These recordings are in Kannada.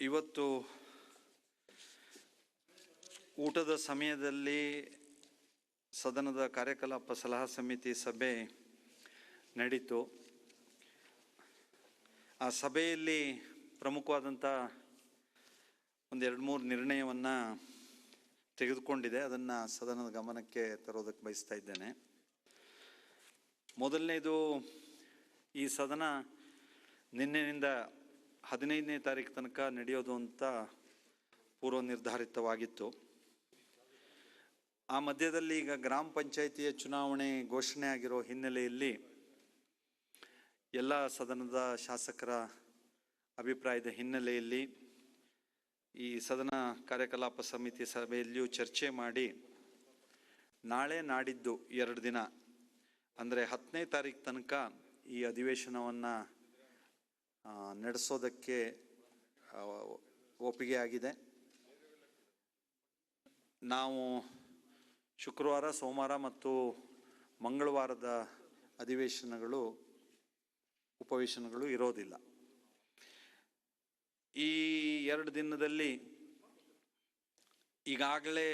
ಇವತ್ತು ಊಟದ ಸಮಯದಲ್ಲಿ ಸದನದ ಕಾರ್ಯಕಲಾಪ ಸಲಹಾ ಸಮಿತಿ ಸಭೆ ನಡೀತು. ಆ ಸಭೆಯಲ್ಲಿ ಪ್ರಮುಖವಾದಂಥ ಒಂದು 2-3 ನಿರ್ಣಯವನ್ನು ತೆಗೆದುಕೊಂಡಿದೆ. ಅದನ್ನು ಸದನದ ಗಮನಕ್ಕೆ ತರೋದಕ್ಕೆ ಬಯಸ್ತಾ ಇದ್ದೇನೆ. ಮೊದಲನೇದು, ಈ ಸದನ ನಿನ್ನೆಯಿಂದ 15ನೇ ತಾರೀಕು ತನಕ ನಡೆಯೋದು ಅಂತ ಪೂರ್ವ ನಿರ್ಧಾರಿತವಾಗಿತ್ತು. ಆ ಮಧ್ಯದಲ್ಲಿ ಈಗ ಗ್ರಾಮ ಪಂಚಾಯಿತಿಯ ಚುನಾವಣೆ ಘೋಷಣೆ ಆಗಿರೋ ಹಿನ್ನೆಲೆಯಲ್ಲಿ ಎಲ್ಲ ಸದನದ ಶಾಸಕರ ಅಭಿಪ್ರಾಯದ ಹಿನ್ನೆಲೆಯಲ್ಲಿ ಈ ಸದನ ಕಾರ್ಯಕಲಾಪ ಸಮಿತಿ ಸಭೆಯಲ್ಲಿಯೂ ಚರ್ಚೆ ಮಾಡಿ ನಾಳೆ ನಾಡಿದ್ದು 2 ದಿನ ಅಂದರೆ 10ನೇ ತಾರೀಕು ತನಕ ಈ ಅಧಿವೇಶನವನ್ನು ನಡೆಸೋದಕ್ಕೆ ಒಪ್ಪಿಗೆ ಆಗಿದೆ. ನಾವು ಶುಕ್ರವಾರ, ಸೋಮವಾರ ಮತ್ತು ಮಂಗಳವಾರದ ಉಪವೇಶನಗಳು ಇರೋದಿಲ್ಲ. ಈ 2 ದಿನದಲ್ಲಿ ಈಗಾಗಲೇ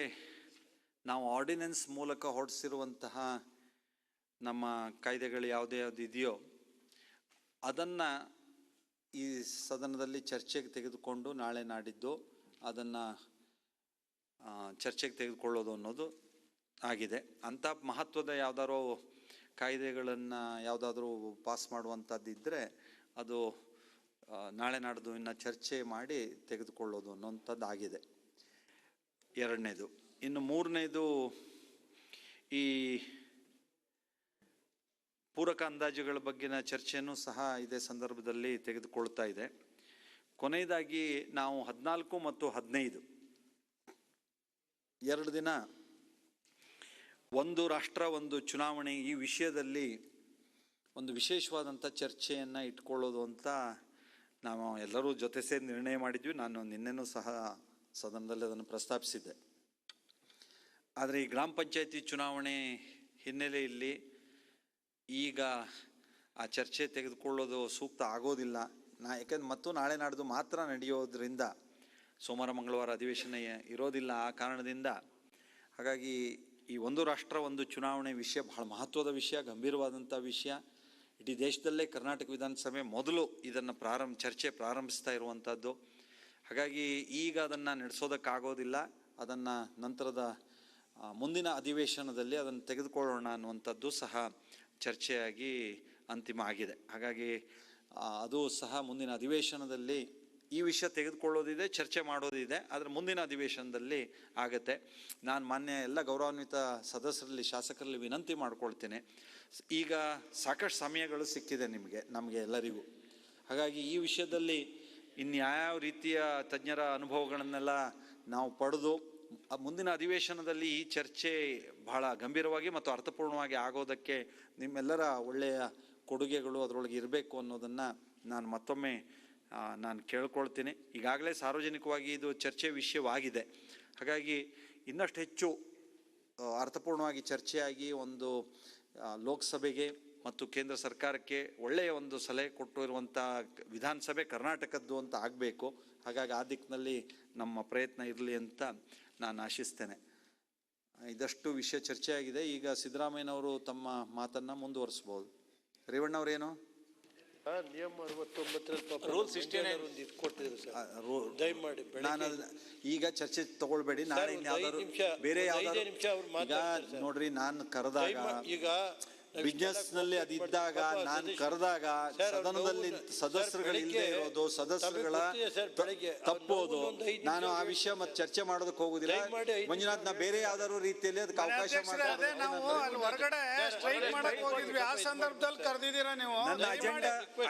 ನಾವು ಆರ್ಡಿನೆನ್ಸ್ ಮೂಲಕ ಹೊರಡಿಸಿರುವಂತಹ ನಮ್ಮ ಕಾಯ್ದೆಗಳು ಯಾವುದು ಇದೆಯೋ ಅದನ್ನು ಈ ಸದನದಲ್ಲಿ ಚರ್ಚೆಗೆ ತೆಗೆದುಕೊಂಡು ನಾಳೆ ನಾಡಿದ್ದು ಅದನ್ನು ಚರ್ಚೆಗೆ ತೆಗೆದುಕೊಳ್ಳೋದು ಅನ್ನೋದು ಆಗಿದೆ. ಅಂಥ ಮಹತ್ವದ ಯಾವುದಾದ್ರೂ ಕಾಯ್ದೆಗಳನ್ನು ಯಾವುದಾದ್ರೂ ಪಾಸ್ ಮಾಡುವಂಥದ್ದಿದ್ದರೆ ಅದು ನಾಳೆ ನಾಡ್ದು ಇನ್ನು ಚರ್ಚೆ ಮಾಡಿ ತೆಗೆದುಕೊಳ್ಳೋದು ಅನ್ನೋಂಥದ್ದಾಗಿದೆ. 2ನೇದು. ಇನ್ನು 3ನೇದು, ಈ ಪೂರಕ ಅಂದಾಜುಗಳ ಬಗ್ಗಿನ ಚರ್ಚೆಯನ್ನು ಸಹ ಇದೇ ಸಂದರ್ಭದಲ್ಲಿ ತೆಗೆದುಕೊಳ್ತಾ ಇದೆ. ಕೊನೆಯದಾಗಿ ನಾವು 14 ಮತ್ತು 15 2 ದಿನ ಒಂದು ರಾಷ್ಟ್ರ ಒಂದು ಚುನಾವಣೆ ಈ ವಿಷಯದಲ್ಲಿ ಒಂದು ವಿಶೇಷವಾದಂಥ ಚರ್ಚೆಯನ್ನು ಇಟ್ಕೊಳ್ಳೋದು ಅಂತ ನಾವು ಎಲ್ಲರೂ ಜೊತೆ ಸೇರಿ ನಿರ್ಣಯ ಮಾಡಿದ್ವಿ. ನಾನು ನಿನ್ನೆನೂ ಸಹ ಸದನದಲ್ಲಿ ಅದನ್ನು ಪ್ರಸ್ತಾಪಿಸಿದ್ದೆ. ಆದರೆ ಈ ಗ್ರಾಮ ಪಂಚಾಯಿತಿ ಚುನಾವಣೆ ಹಿನ್ನೆಲೆಯಲ್ಲಿ ಈಗ ಆ ಚರ್ಚೆ ತೆಗೆದುಕೊಳ್ಳೋದು ಸೂಕ್ತ ಆಗೋದಿಲ್ಲ. ಯಾಕೆಂದ್ರೆ ನಾಳೆ ನಾಡ್ದು ಮಾತ್ರ ನಡೆಯೋದ್ರಿಂದ ಸೋಮವಾರ ಮಂಗಳವಾರ ಅಧಿವೇಶನ ಇರೋದಿಲ್ಲ. ಆ ಕಾರಣದಿಂದ ಹಾಗಾಗಿ ಈ ಒಂದು ರಾಷ್ಟ್ರ ಒಂದು ಚುನಾವಣೆ ವಿಷಯ ಬಹಳ ಮಹತ್ವದ ವಿಷಯ, ಗಂಭೀರವಾದಂಥ ವಿಷಯ. ಇಡೀ ದೇಶದಲ್ಲೇ ಕರ್ನಾಟಕ ವಿಧಾನಸಭೆ ಮೊದಲು ಇದನ್ನು ಚರ್ಚೆ ಪ್ರಾರಂಭಿಸ್ತಾ ಇರುವಂಥದ್ದು. ಹಾಗಾಗಿ ಈಗ ಅದನ್ನು ನಡೆಸೋದಕ್ಕಾಗೋದಿಲ್ಲ. ಅದನ್ನು ನಂತರದ ಮುಂದಿನ ಅಧಿವೇಶನದಲ್ಲಿ ಅದನ್ನು ತೆಗೆದುಕೊಳ್ಳೋಣ ಅನ್ನುವಂಥದ್ದು ಸಹ ಚರ್ಚೆಯಾಗಿ ಅಂತಿಮ ಆಗಿದೆ. ಹಾಗಾಗಿ ಅದು ಸಹ ಮುಂದಿನ ಅಧಿವೇಶನದಲ್ಲಿ ಈ ವಿಷಯ ತೆಗೆದುಕೊಳ್ಳೋದಿದೆ, ಚರ್ಚೆ ಮಾಡೋದಿದೆ. ಆದರೆ ಮುಂದಿನ ಅಧಿವೇಶನದಲ್ಲಿ ಆಗುತ್ತೆ. ನಾನು ಮಾನ್ಯ ಎಲ್ಲ ಗೌರವಾನ್ವಿತ ಸದಸ್ಯರಲ್ಲಿ, ಶಾಸಕರಲ್ಲಿ ವಿನಂತಿ ಮಾಡ್ಕೊಳ್ತೇನೆ. ಈಗ ಸಾಕಷ್ಟು ಸಮಯಗಳು ಸಿಕ್ಕಿದೆ ನಮಗೆ ಎಲ್ಲರಿಗೂ. ಹಾಗಾಗಿ ಈ ವಿಷಯದಲ್ಲಿ ಇನ್ಯಾವ ರೀತಿಯ ತಜ್ಞರ ಅನುಭವಗಳನ್ನೆಲ್ಲ ನಾವು ಪಡೆದು ಮುಂದಿನ ಅಧಿವೇಶನದಲ್ಲಿ ಈ ಚರ್ಚೆ ಬಹಳ ಗಂಭೀರವಾಗಿ ಮತ್ತು ಅರ್ಥಪೂರ್ಣವಾಗಿ ಆಗೋದಕ್ಕೆ ನಿಮ್ಮೆಲ್ಲರ ಒಳ್ಳೆಯ ಕೊಡುಗೆಗಳು ಅದರೊಳಗೆ ಇರಬೇಕು ಅನ್ನೋದನ್ನು ನಾನು ಮತ್ತೊಮ್ಮೆ ಕೇಳ್ಕೊಳ್ತೀನಿ. ಈಗಾಗಲೇ ಸಾರ್ವಜನಿಕವಾಗಿ ಇದು ಚರ್ಚೆ ವಿಷಯವಾಗಿದೆ. ಹಾಗಾಗಿ ಇನ್ನಷ್ಟು ಹೆಚ್ಚು ಅರ್ಥಪೂರ್ಣವಾಗಿ ಚರ್ಚೆಯಾಗಿ ಒಂದು ಲೋಕಸಭೆಗೆ ಮತ್ತು ಕೇಂದ್ರ ಸರ್ಕಾರಕ್ಕೆ ಒಳ್ಳೆಯ ಒಂದು ಸಲಹೆ ಕೊಟ್ಟಿರುವಂಥ ವಿಧಾನಸಭೆ ಕರ್ನಾಟಕದ್ದು ಅಂತ ಆಗಬೇಕು. ಹಾಗಾಗಿ ಆ ದಿಕ್ಕಿನಲ್ಲಿ ನಮ್ಮ ಪ್ರಯತ್ನ ಇರಲಿ ಅಂತ ನಾನು ಆಶಿಸ್ತೇನೆ. ಇದಷ್ಟು ವಿಷಯ ಚರ್ಚೆಯಾಗಿದೆ. ಈಗ ಸಿದ್ದರಾಮಯ್ಯನವರು ತಮ್ಮ ಮಾತನ್ನು ಮುಂದುವರಿಸ್ಬೋದು. ರೇವಣ್ಣವ್ರೇನು ನಿಯಮ 69 ರೂಲ್ 69 ಕೊಟ್ಟಿದ್ರು ಸರ್, ದಯಮಾಡಿ ನಾನು ಈಗ ಚರ್ಚೆ ತಗೊಳ್ಬೇಡಿ. ನಾಳೆ ಬೇರೆ ಯಾವ್ದಾದ್ರು ನೋಡ್ರಿ, ನಾನು ಕರೆದಾಗ ಈಗ ಬಿಸ್ನೆಸ್ ನಲ್ಲಿ ಅದಿದ್ದಾಗ ನಾನು ಕರೆದಾಗ ಸದನದಲ್ಲಿ ಸದಸ್ಯರುಗಳು ಇಲ್ಲದೆ ಇರೋದು ಸದಸ್ಯರುಗಳ ತಪ್ಪೋದು. ನಾನು ಆ ವಿಷಯ ಮತ್ತೆ ಚರ್ಚೆ ಮಾಡೋದಕ್ಕೆ ಹೋಗುದಿಲ್ಲ. ಮಂಜುನಾಥ್, ನಾ ಬೇರೆ ಯಾವ್ದಾದ್ರು ರೀತಿಯಲ್ಲಿ ಅದಕ್ಕೆ ಅವಕಾಶ ಹೊರಗಡೆ ಆ ಸಂದರ್ಭದಲ್ಲಿ ಕರೆದಿದ್ದೀರಾ ನೀವು? ನನ್ನ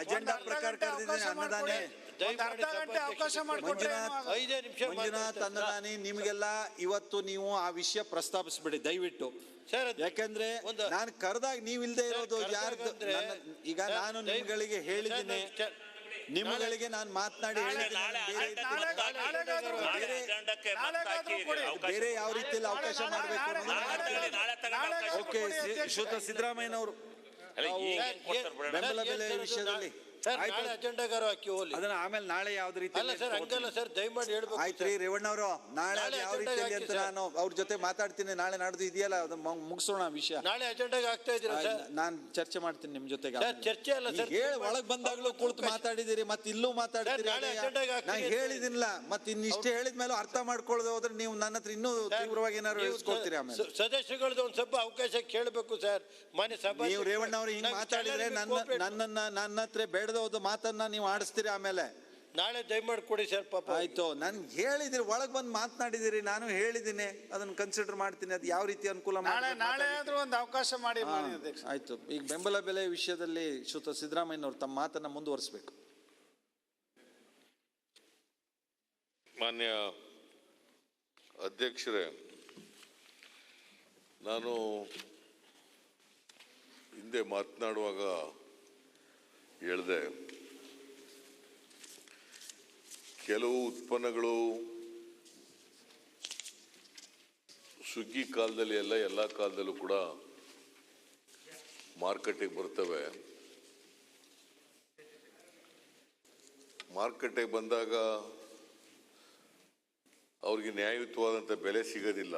ಅಜೆಂಡಾ ಪ್ರಕಾರ ಕರೆದಿದ್ದೀನಿ. ಅನ್ನದಾನೆ ಮಂಜುನಾಥ್, ಅನ್ನದಾನಿ, ನಿಮ್ಗೆಲ್ಲ ಇವತ್ತು ನೀವು ಆ ವಿಷಯ ಪ್ರಸ್ತಾಪಿಸ್ಬಿಡಿ ದಯವಿಟ್ಟು. ಯಾಕಂದ್ರೆ ನಾನು ಕರೆದಾಗ ನೀವಿಲ್ದೇ ಇರೋದು ಯಾರ್ದು? ಈಗ ನಾನು ನಿಮ್ಗಳಿಗೆ ಹೇಳಿದ್ದೀನಿ, ನಿಮ್ಮಗಳಿಗೆ ನಾನು ಮಾತನಾಡಿ ಬೇರೆ ಯಾವ ರೀತಿಯಲ್ಲಿ ಅವಕಾಶ ಮಾಡಬೇಕು. ಓಕೆ, ಶ್ರೀಯುತ ಸಿದ್ದರಾಮಯ್ಯನವರು ಬೆಂಬಲ ಬೆಲೆ ವಿಷಯದಲ್ಲಿ ಸರ್ ಆಯ್ತು. ನಾಳೆ ಅಜೆಂಡಾಗಾರ ಹಾಕಿ ಹೋಗ್ಲಿ. ಅದನ್ನ ಆಮೇಲೆ ನಾಳೆ ಯಾವ್ದು ರೀತಿ ಅಲ್ಲ ಸರ್ ಹಂಗಲ್ಲ ಸರ್, ದಯಮಾಡಿ ಹೇಳ್ಬೇಕು. ಆಯ್ತು ರೀ ರೇವಣ್ಣವರು, ನಾಳೆ ನಾಳೆ ಯಾವ ಅಜೆಂಡಾಗೆ ರೀತಿಯಲ್ಲಿ ಅಂತ ಹಾಕಿ ನಾನು ಅವ್ರ ಜೊತೆ ಮಾತಾಡ್ತೀನಿ. ನಾಳೆ ನಾಡ್ದು ಇದೆಯಲ್ಲ ಅದು ಮುಗಿಸೋಣ ವಿಷಯ. ನಾಳೆ ಅಜೆಂಡಾಗೆ ಆಗ್ತಾ ಇದ್ದೀರಾ ಸರ್? ನಾನು ಚರ್ಚೆ ಮಾಡ್ತೀನಿ ನಿಮ್ ಜೊತೆಗೆ. ಸರ್ ಚರ್ಚೆ ಅಲ್ಲ ಸರ್, ಹೇಳಿ ಒಳಗ್ ಬಂದಾಗ್ಲೂ ಕುಳಿತು ಮಾತಾಡಿದಿರಿ, ಮತ್ತೆ ಇಲ್ಲೂ ಮಾತಾಡ್ತೀರಿ. ನಾಳೆ ಅಜೆಂಡಾಗೆ ಹಾಕ್ತೀನಿ ನಾನು ಹೇಳಿದಿಲ್ಲ, ಮತ್ತೆ ಇನ್ನಿಷ್ಟೇ ಹೇಳಿದ್ಮೇಲೆ ಅರ್ಥ ಮಾಡ್ಕೊಳ್ಳೋದು ಹೋದ್ರೆ ನೀವು ನನ್ನ ಹತ್ರ ಇನ್ನೂ ತೀವ್ರವಾಗಿ ಏನಾದ್ರು ಇಳಿಸ್ಕೊಡ್ತೀರಿ. ಆಮೇಲೆ ಸದಸ್ಯಗಳದ್ದು ಒಂದ್ ಸ್ವಲ್ಪ ಅವಕಾಶ ಕೇಳಬೇಕು ಸರ್. ಮಾನ್ಯ ಸಭಾ ನೀವು ರೇವಣ್ಣ ಅವ್ರು ಹಿಂಗ್ ಮಾತಾಡಿದ್ರೆ ನನ್ನ ಹತ್ರ ಬೇಡದ ಹೋದ ಮಾತನ್ನ ನೀವು ಆಡಿಸ್ತೀರಿ. ಆಮೇಲೆ ನಾಳೆ ದಯಮಾಡಿ ಕೊಡಿ ಸರ್. ಪಾಪ ಆಯ್ತು, ನನ್ ಹೇಳಿದಿರಿ, ಒಳಗ್ ಬಂದು ಮಾತನಾಡಿದಿರಿ, ನಾನು ಹೇಳಿದ್ದೀನಿ, ಅದನ್ನ ಕನ್ಸಿಡರ್ ಮಾಡ್ತೀನಿ. ಅದು ಯಾವ ರೀತಿ ಅನುಕೂಲ ನಾಳೆ ಆದ್ರೂ ಒಂದು ಅವಕಾಶ ಮಾಡಿ ಅಧ್ಯಕ್ಷ. ಆಯ್ತು. ಈಗ ಬೆಂಬಲ ಬೆಲೆ ವಿಷಯದಲ್ಲಿ ಶ್ರೀಯುತ ಸಿದ್ದರಾಮಯ್ಯನವರು ತಮ್ಮ ಮಾತನ್ನ ಮುಂದುವರಿಸಬೇಕು. ಮಾನ್ಯ ಅಧ್ಯಕ್ಷರೇ, ನಾನು ಹಿಂದೆ ಮಾತನಾಡುವಾಗ ಹೇಳಿದೆ, ಕೆಲವು ಉತ್ಪನ್ನಗಳು ಸುಗ್ಗಿ ಕಾಲದಲ್ಲಿ ಎಲ್ಲ ಕಾಲದಲ್ಲೂ ಕೂಡ ಮಾರುಕಟ್ಟೆಗೆ ಬರ್ತವೆ. ಮಾರುಕಟ್ಟೆಗೆ ಬಂದಾಗ ಅವ್ರಿಗೆ ನ್ಯಾಯಯುತವಾದಂಥ ಬೆಲೆ ಸಿಗೋದಿಲ್ಲ.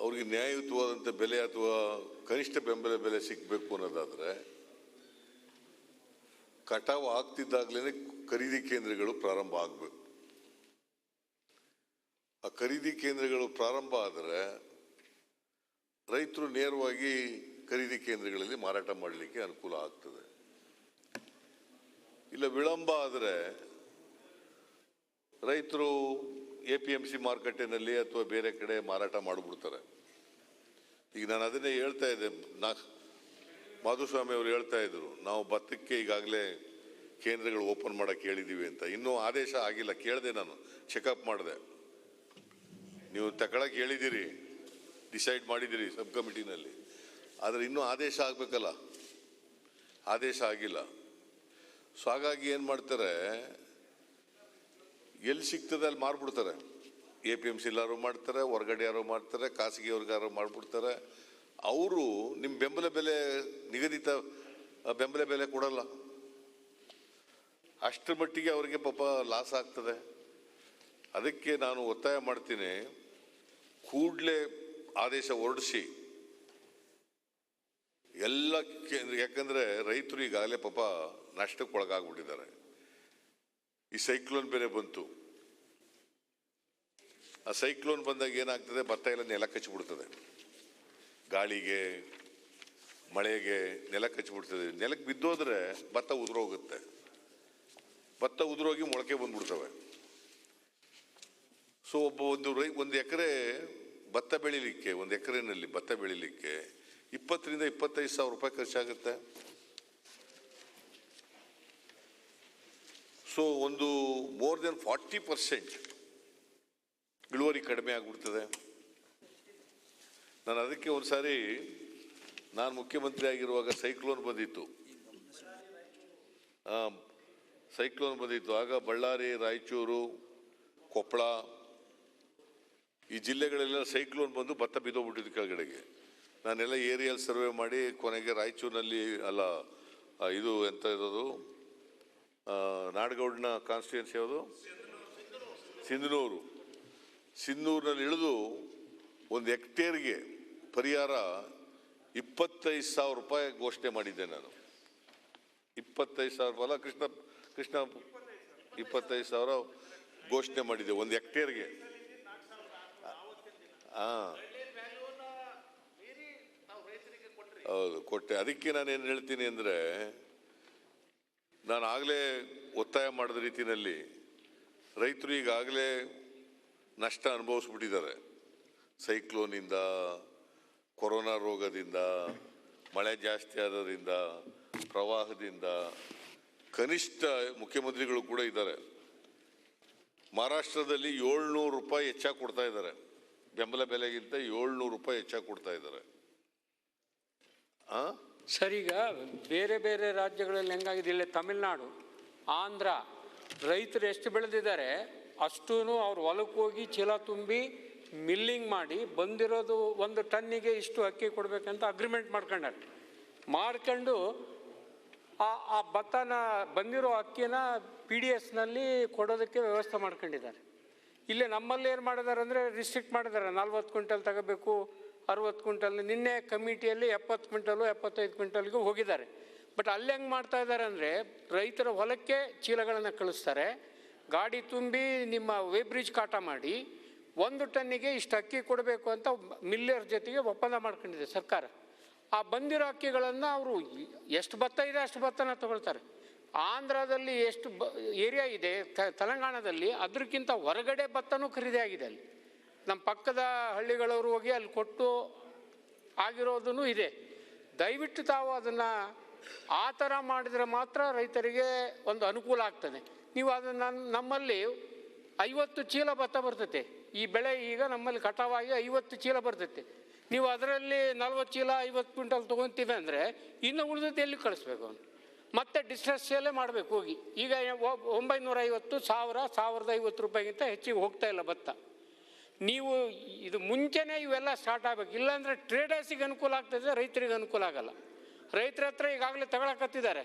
ಅವ್ರಿಗೆ ನ್ಯಾಯಯುತವಾದಂಥ ಬೆಲೆ ಅಥವಾ ಕನಿಷ್ಠ ಬೆಂಬಲ ಬೆಲೆ ಸಿಗಬೇಕು ಅನ್ನೋದಾದ್ರೆ ಕಟಾವು ಆಗ್ತಿದ್ದಾಗಲೇ ಖರೀದಿ ಕೇಂದ್ರಗಳು ಪ್ರಾರಂಭ ಆಗಬೇಕು. ಆ ಖರೀದಿ ಕೇಂದ್ರಗಳು ಪ್ರಾರಂಭ ಆದರೆ ರೈತರು ನೇರವಾಗಿ ಖರೀದಿ ಕೇಂದ್ರಗಳಲ್ಲಿ ಮಾರಾಟ ಮಾಡಲಿಕ್ಕೆ ಅನುಕೂಲ ಆಗ್ತದೆ. ಇಲ್ಲ ವಿಳಂಬ ಆದರೆ ರೈತರು APMC ಮಾರುಕಟ್ಟೆನಲ್ಲಿ ಅಥವಾ ಬೇರೆ ಕಡೆ ಮಾರಾಟ ಮಾಡಿಬಿಡ್ತಾರೆ. ಈಗ ನಾನು ಅದನ್ನೇ ಹೇಳ್ತಾ ಇದ್ದೆ, ಮಾಧುಸ್ವಾಮಿ ಅವರು ಹೇಳ್ತಾ ಇದ್ರು, ನಾವು ಭತ್ತಕ್ಕೆ ಈಗಾಗಲೇ ಕೇಂದ್ರಗಳು ಓಪನ್ ಮಾಡಕ್ಕೆ ಹೇಳಿದ್ದೀವಿ ಅಂತ. ಇನ್ನೂ ಆದೇಶ ಆಗಿಲ್ಲ. ಕೇಳಿದೆ, ನಾನು ಚೆಕಪ್ ಮಾಡಿದೆ. ನೀವು ತಗೊಳಕ್ಕೆ ಹೇಳಿದ್ದೀರಿ, ಡಿಸೈಡ್ ಮಾಡಿದ್ದೀರಿ ಸಬ್ ಕಮಿಟಿನಲ್ಲಿ, ಆದರೆ ಇನ್ನೂ ಆದೇಶ ಆಗಬೇಕಲ್ಲ, ಆದೇಶ ಆಗಿಲ್ಲ. ಸೊ ಹಾಗಾಗಿ ಏನು ಮಾಡ್ತಾರೆ, ಎಲ್ಲಿ ಸಿಗ್ತದೆ ಅಲ್ಲಿ ಮಾರ್ಬಿಡ್ತಾರೆ. APMC ಎಲ್ಲರೂ ಮಾಡ್ತಾರೆ, ಹೊರಗಡೆ ಯಾರೋ ಮಾಡ್ತಾರೆ, ಖಾಸಗಿಯವ್ರಿಗೆ ಯಾರೋ ಮಾಡಿಬಿಡ್ತಾರೆ. ಅವರು ನಿಮ್ಮ ಬೆಂಬಲ ಬೆಲೆ ನಿಗದಿತ ಬೆಂಬಲ ಬೆಲೆ ಕೊಡಲ್ಲ. ಅಷ್ಟರ ಮಟ್ಟಿಗೆ ಅವರಿಗೆ ಪಾಪ ಲಾಸ್ ಆಗ್ತದೆ. ಅದಕ್ಕೆ ನಾನು ಒತ್ತಾಯ ಮಾಡ್ತೀನಿ, ಕೂಡಲೇ ಆದೇಶ ಹೊರಡಿಸಿ ಎಲ್ಲ ಕೇಂದ್ರ, ಯಾಕಂದ್ರೆ ರೈತರು ಈಗಾಗಲೇ ಪಾಪ ನಷ್ಟಕ್ಕೆ ಒಳಗಾಗ್ಬಿಟ್ಟಿದ್ದಾರೆ. ಈ ಸೈಕ್ಲೋನ್ ಬೇರೆ ಬಂತು. ಆ ಸೈಕ್ಲೋನ್ ಬಂದಾಗ ಏನಾಗ್ತದೆ, ಭತ್ತ ಎಲ್ಲ ನೆಲ ಕಚ್ಚಿಬಿಡ್ತದೆ. ಗಾಳಿಗೆ ಮಳೆಗೆ ನೆಲ ಕಚ್ಚಿಬಿಡ್ತದೆ. ನೆಲಕ್ಕೆ ಬಿದ್ದೋದ್ರೆ ಭತ್ತ ಉದುರೋಗುತ್ತೆ. ಭತ್ತ ಉದುರೋಗಿ ಮೊಳಕೆ ಬಂದ್ಬಿಡ್ತವೆ. ಸೊ ಒಂದು ಎಕರೆ ಭತ್ತ ಬೆಳಿಲಿಕ್ಕೆ, ಒಂದು ಎಕರೆನಲ್ಲಿ ಭತ್ತ ಬೆಳಿಲಿಕ್ಕೆ 20,000 ರಿಂದ 25,000 ರೂಪಾಯಿ ಖರ್ಚಾಗುತ್ತೆ. ಸೊ ಒಂದು ಮೋರ್ ದೆನ್ 40% ಇಳುವರಿ ಕಡಿಮೆ ಆಗ್ಬಿಡ್ತದೆ. ನಾನು ಅದಕ್ಕೆ ಒಂದ್ಸಾರಿ ನಾನು ಮುಖ್ಯಮಂತ್ರಿ ಆಗಿರುವಾಗ ಸೈಕ್ಲೋನ್ ಬಂದಿತ್ತು. ಆಗ ಬಳ್ಳಾರಿ, ರಾಯಚೂರು, ಕೊಪ್ಪಳ ಈ ಜಿಲ್ಲೆಗಳೆಲ್ಲ ಸೈಕ್ಲೋನ್ ಬಂದು ಭತ್ತ ಬಿದ್ದೋಗ್ಬಿಟ್ಟಿದ್ದು ಕೆಳಗಡೆಗೆ. ನಾನೆಲ್ಲ ಏರಿಯಲ್ ಸರ್ವೆ ಮಾಡಿ ಕೊನೆಗೆ ರಾಯಚೂರಿನಲ್ಲಿ ಅಲ್ಲ, ಇದು ಎಂತ ಇರೋದು, ನಾಡಗೌಡನ ಕಾನ್ಸ್ಟಿಟ್ಯೂನ್ಸಿ ಯಾವುದು, ಸಿಂಧನೂರಿನಲ್ಲಿ ಇಳಿದು ಒಂದು ಹೆಕ್ಟೇರ್ಗೆ ಪರಿಹಾರ 25,000 ರೂಪಾಯಿ ಘೋಷಣೆ ಮಾಡಿದ್ದೆ ನಾನು. 25,000 ಅಲ್ಲ ಕೃಷ್ಣ 25,000 ಘೋಷಣೆ ಮಾಡಿದ್ದೆ ಒಂದು ಹೆಕ್ಟೇರ್ಗೆ. ಹೌದು, ಕೊಟ್ಟೆ. ಅದಕ್ಕೆ ನಾನೇನು ಹೇಳ್ತೀನಿ ಅಂದರೆ, ನಾನು ಆಗಲೇ ಒತ್ತಾಯ ಮಾಡಿದ ರೀತಿಯಲ್ಲಿ ರೈತರು ಈಗಾಗಲೇ ನಷ್ಟ ಅನುಭವಿಸ್ಬಿಟ್ಟಿದ್ದಾರೆ. ಸೈಕ್ಲೋನಿಂದ, ಕೊರೋನಾ ರೋಗದಿಂದ, ಮಳೆ ಜಾಸ್ತಿ ಆಗೋದ್ರಿಂದ, ಪ್ರವಾಹದಿಂದ. ಕನಿಷ್ಠ ಮುಖ್ಯಮಂತ್ರಿಗಳು ಕೂಡ ಇದ್ದಾರೆ. ಮಹಾರಾಷ್ಟ್ರದಲ್ಲಿ 700 ರೂಪಾಯಿ ಹೆಚ್ಚಾಗಿ ಕೊಡ್ತಾ ಇದ್ದಾರೆ. ಬೆಂಬಲ ಬೆಲೆಗಿಂತ 700 ರೂಪಾಯಿ ಹೆಚ್ಚಾಗಿ ಕೊಡ್ತಾ ಇದ್ದಾರೆ. ಸರ್, ಈಗ ಬೇರೆ ಬೇರೆ ರಾಜ್ಯಗಳಲ್ಲಿ ಹೆಂಗಾಗಿದೆ, ಇಲ್ಲಿ ತಮಿಳ್ನಾಡು, ಆಂಧ್ರ ರೈತರು ಎಷ್ಟು ಬೆಳೆದಿದ್ದಾರೆ ಅಷ್ಟೂ ಅವ್ರು ಹೊಲಕ್ಕೆ ಹೋಗಿ ಚೀಲ ತುಂಬಿ ಮಿಲ್ಲಿಂಗ್ ಮಾಡಿ ಬಂದಿರೋದು 1 ಟನ್ನಿಗೆ ಇಷ್ಟು ಅಕ್ಕಿ ಕೊಡಬೇಕಂತ ಅಗ್ರಿಮೆಂಟ್ ಮಾಡ್ಕೊಂಡಾರೆ. ಮಾಡ್ಕೊಂಡು ಆ ಭತ್ತನ ಬಂದಿರೋ ಅಕ್ಕಿನ PDSನಲ್ಲಿ ಕೊಡೋದಕ್ಕೆ ವ್ಯವಸ್ಥೆ ಮಾಡ್ಕೊಂಡಿದ್ದಾರೆ. ಇಲ್ಲಿ ನಮ್ಮಲ್ಲಿ ಏನು ಮಾಡಿದ್ದಾರೆ ಅಂದರೆ ರಿಸ್ಟ್ರಿಕ್ಟ್ ಮಾಡಿದ್ದಾರೆ, 40 ಕ್ವಿಂಟಲ್ ತಗೋಬೇಕು, 60 ಕ್ವಿಂಟಲ್. ನಿನ್ನೆ ಕಮಿಟಿಯಲ್ಲಿ 70 ಕ್ವಿಂಟಲು 75 ಕ್ವಿಂಟಲ್ಗೆ ಹೋಗಿದ್ದಾರೆ. ಬಟ್ ಅಲ್ಲಿ ಹೆಂಗೆ ಮಾಡ್ತಾ ಇದ್ದಾರೆ ಅಂದರೆ ರೈತರ ಹೊಲಕ್ಕೆ ಚೀಲಗಳನ್ನು ಕಳಿಸ್ತಾರೆ, ಗಾಡಿ ತುಂಬಿ ನಿಮ್ಮ ವೇಬ್ರಿಡ್ಜ್ ಕಾಟ ಮಾಡಿ 1 ಟನ್ನಿಗೆ ಇಷ್ಟು ಅಕ್ಕಿ ಕೊಡಬೇಕು ಅಂತ ಮಿಲ್ಲರ್ ಜೊತೆಗೆ ಒಪ್ಪಂದ ಮಾಡ್ಕೊಂಡಿದೆ ಸರ್ಕಾರ. ಆ ಬಂದಿರೋ ಅಕ್ಕಿಗಳನ್ನು ಅವರು ಎಷ್ಟು ಭತ್ತ ಇದೆ ಅಷ್ಟು ಭತ್ತನ ತಗೊಳ್ತಾರೆ. ಆಂಧ್ರದಲ್ಲಿ ಎಷ್ಟು ಏರಿಯಾ ಇದೆ, ತೆಲಂಗಾಣದಲ್ಲಿ ಅದಕ್ಕಿಂತ ಹೊರಗಡೆ ಭತ್ತನೂ ಖರೀದಿ ಆಗಿದೆ. ಅಲ್ಲಿ ನಮ್ಮ ಪಕ್ಕದ ಹಳ್ಳಿಗಳವರು ಹೋಗಿ ಅಲ್ಲಿ ಕೊಟ್ಟು ಆಗಿರೋದೂ ಇದೆ. ದಯವಿಟ್ಟು ತಾವು ಅದನ್ನು ಆ ಥರ ಮಾಡಿದರೆ ಮಾತ್ರ ರೈತರಿಗೆ ಒಂದು ಅನುಕೂಲ ಆಗ್ತದೆ. ನೀವು ಅದನ್ನು ನಮ್ಮಲ್ಲಿ 50 ಚೀಲ ಭತ್ತ ಬರ್ತೈತೆ. ಈ ಬೆಳೆ ಈಗ ನಮ್ಮಲ್ಲಿ ಕಟಾವಾಗಿ 50 ಚೀಲ ಬರ್ತೈತೆ. ನೀವು ಅದರಲ್ಲಿ 40 ಚೀಲ 50 ಕ್ವಿಂಟಲ್ ತೊಗೊತೀವಿ ಅಂದರೆ ಇನ್ನು ಉಳಿದದ್ದು ಎಲ್ಲಿ ಕಳಿಸ್ಬೇಕು? ಅವನು ಮತ್ತೆ ಡಿಸ್ಟ್ರೆಸ್ ಸೇಲೇ ಮಾಡಬೇಕು ಹೋಗಿ. ಈಗ 950, 1000, 1050 ರೂಪಾಯಿಗಿಂತ ಹೆಚ್ಚಿಗೆ ಹೋಗ್ತಾ ಇಲ್ಲ ಭತ್ತ. ನೀವು ಇದು ಮುಂಚೆನೇ ಇವೆಲ್ಲ ಸ್ಟಾರ್ಟ್ ಆಗಬೇಕು, ಇಲ್ಲಾಂದರೆ ಟ್ರೇಡರ್ಸಿಗೆ ಅನುಕೂಲ ಆಗ್ತದೆ, ರೈತರಿಗೆ ಅನುಕೂಲ ಆಗಲ್ಲ. ರೈತರ ಹತ್ರ ಈಗಾಗಲೇ ತಗೊಳಕತ್ತಿದ್ದಾರೆ.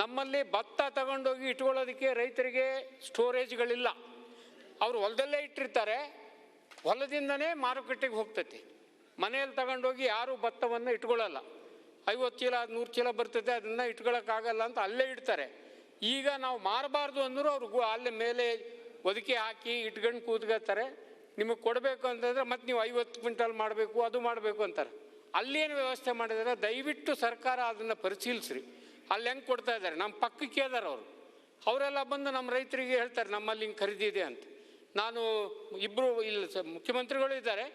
ನಮ್ಮಲ್ಲಿ ಭತ್ತ ತಗೊಂಡೋಗಿ ಇಟ್ಕೊಳ್ಳೋದಕ್ಕೆ ರೈತರಿಗೆ ಸ್ಟೋರೇಜ್ಗಳಿಲ್ಲ. ಅವರು ಹೊಲದಲ್ಲೇ ಇಟ್ಟಿರ್ತಾರೆ, ಹೊಲದಿಂದನೇ ಮಾರುಕಟ್ಟೆಗೆ ಹೋಗ್ತೈತಿ. ಮನೆಯಲ್ಲಿ ತಗೊಂಡೋಗಿ ಯಾರೂ ಭತ್ತವನ್ನು ಇಟ್ಕೊಳ್ಳಲ್ಲ. 50 ಚೀಲ 100 ಚೀಲ ಬರ್ತದೆ, ಅದನ್ನು ಇಟ್ಕೊಳ್ಳೋಕ್ಕಾಗಲ್ಲ ಅಂತ ಅಲ್ಲೇ ಇಡ್ತಾರೆ. ಈಗ ನಾವು ಮಾರಬಾರ್ದು ಅಂದರೂ ಅವ್ರಿಗೂ ಅಲ್ಲೇ ಮೇಲೆ ಒದಕೆ ಹಾಕಿ ಇಟ್ಕೊಂಡು ಕೂತ್ಕೊಳ್ತಾರೆ. ನಿಮಗೆ ಕೊಡಬೇಕು ಅಂತಂದರೆ ಮತ್ತು ನೀವು 50 ಕ್ವಿಂಟಲ್ ಮಾಡಬೇಕು, ಅದು ಮಾಡಬೇಕು ಅಂತಾರೆ. ಅಲ್ಲೇನು ವ್ಯವಸ್ಥೆ ಮಾಡಿದ್ದಾರೆ ದಯವಿಟ್ಟು ಸರ್ಕಾರ ಅದನ್ನು ಪರಿಶೀಲಿಸ್ರಿ. ಅಲ್ಲಿ ಹೆಂಗೆ ಕೊಡ್ತಾ ಇದ್ದಾರೆ, ನಮ್ಮ ಪಕ್ಕಕ್ಕೆ ಇದ್ದಾರೆ ಅವರು. ಅವರೆಲ್ಲ ಬಂದು ನಮ್ಮ ರೈತರಿಗೆ ಹೇಳ್ತಾರೆ ನಮ್ಮಲ್ಲಿ ಹಿಂಗೆ ಖರೀದಿ ಇದೆ ಅಂತ. ನಾನು ಇಬ್ಬರು ಇಲ್ಲಿ ಮುಖ್ಯಮಂತ್ರಿಗಳು ಇದ್ದಾರೆ,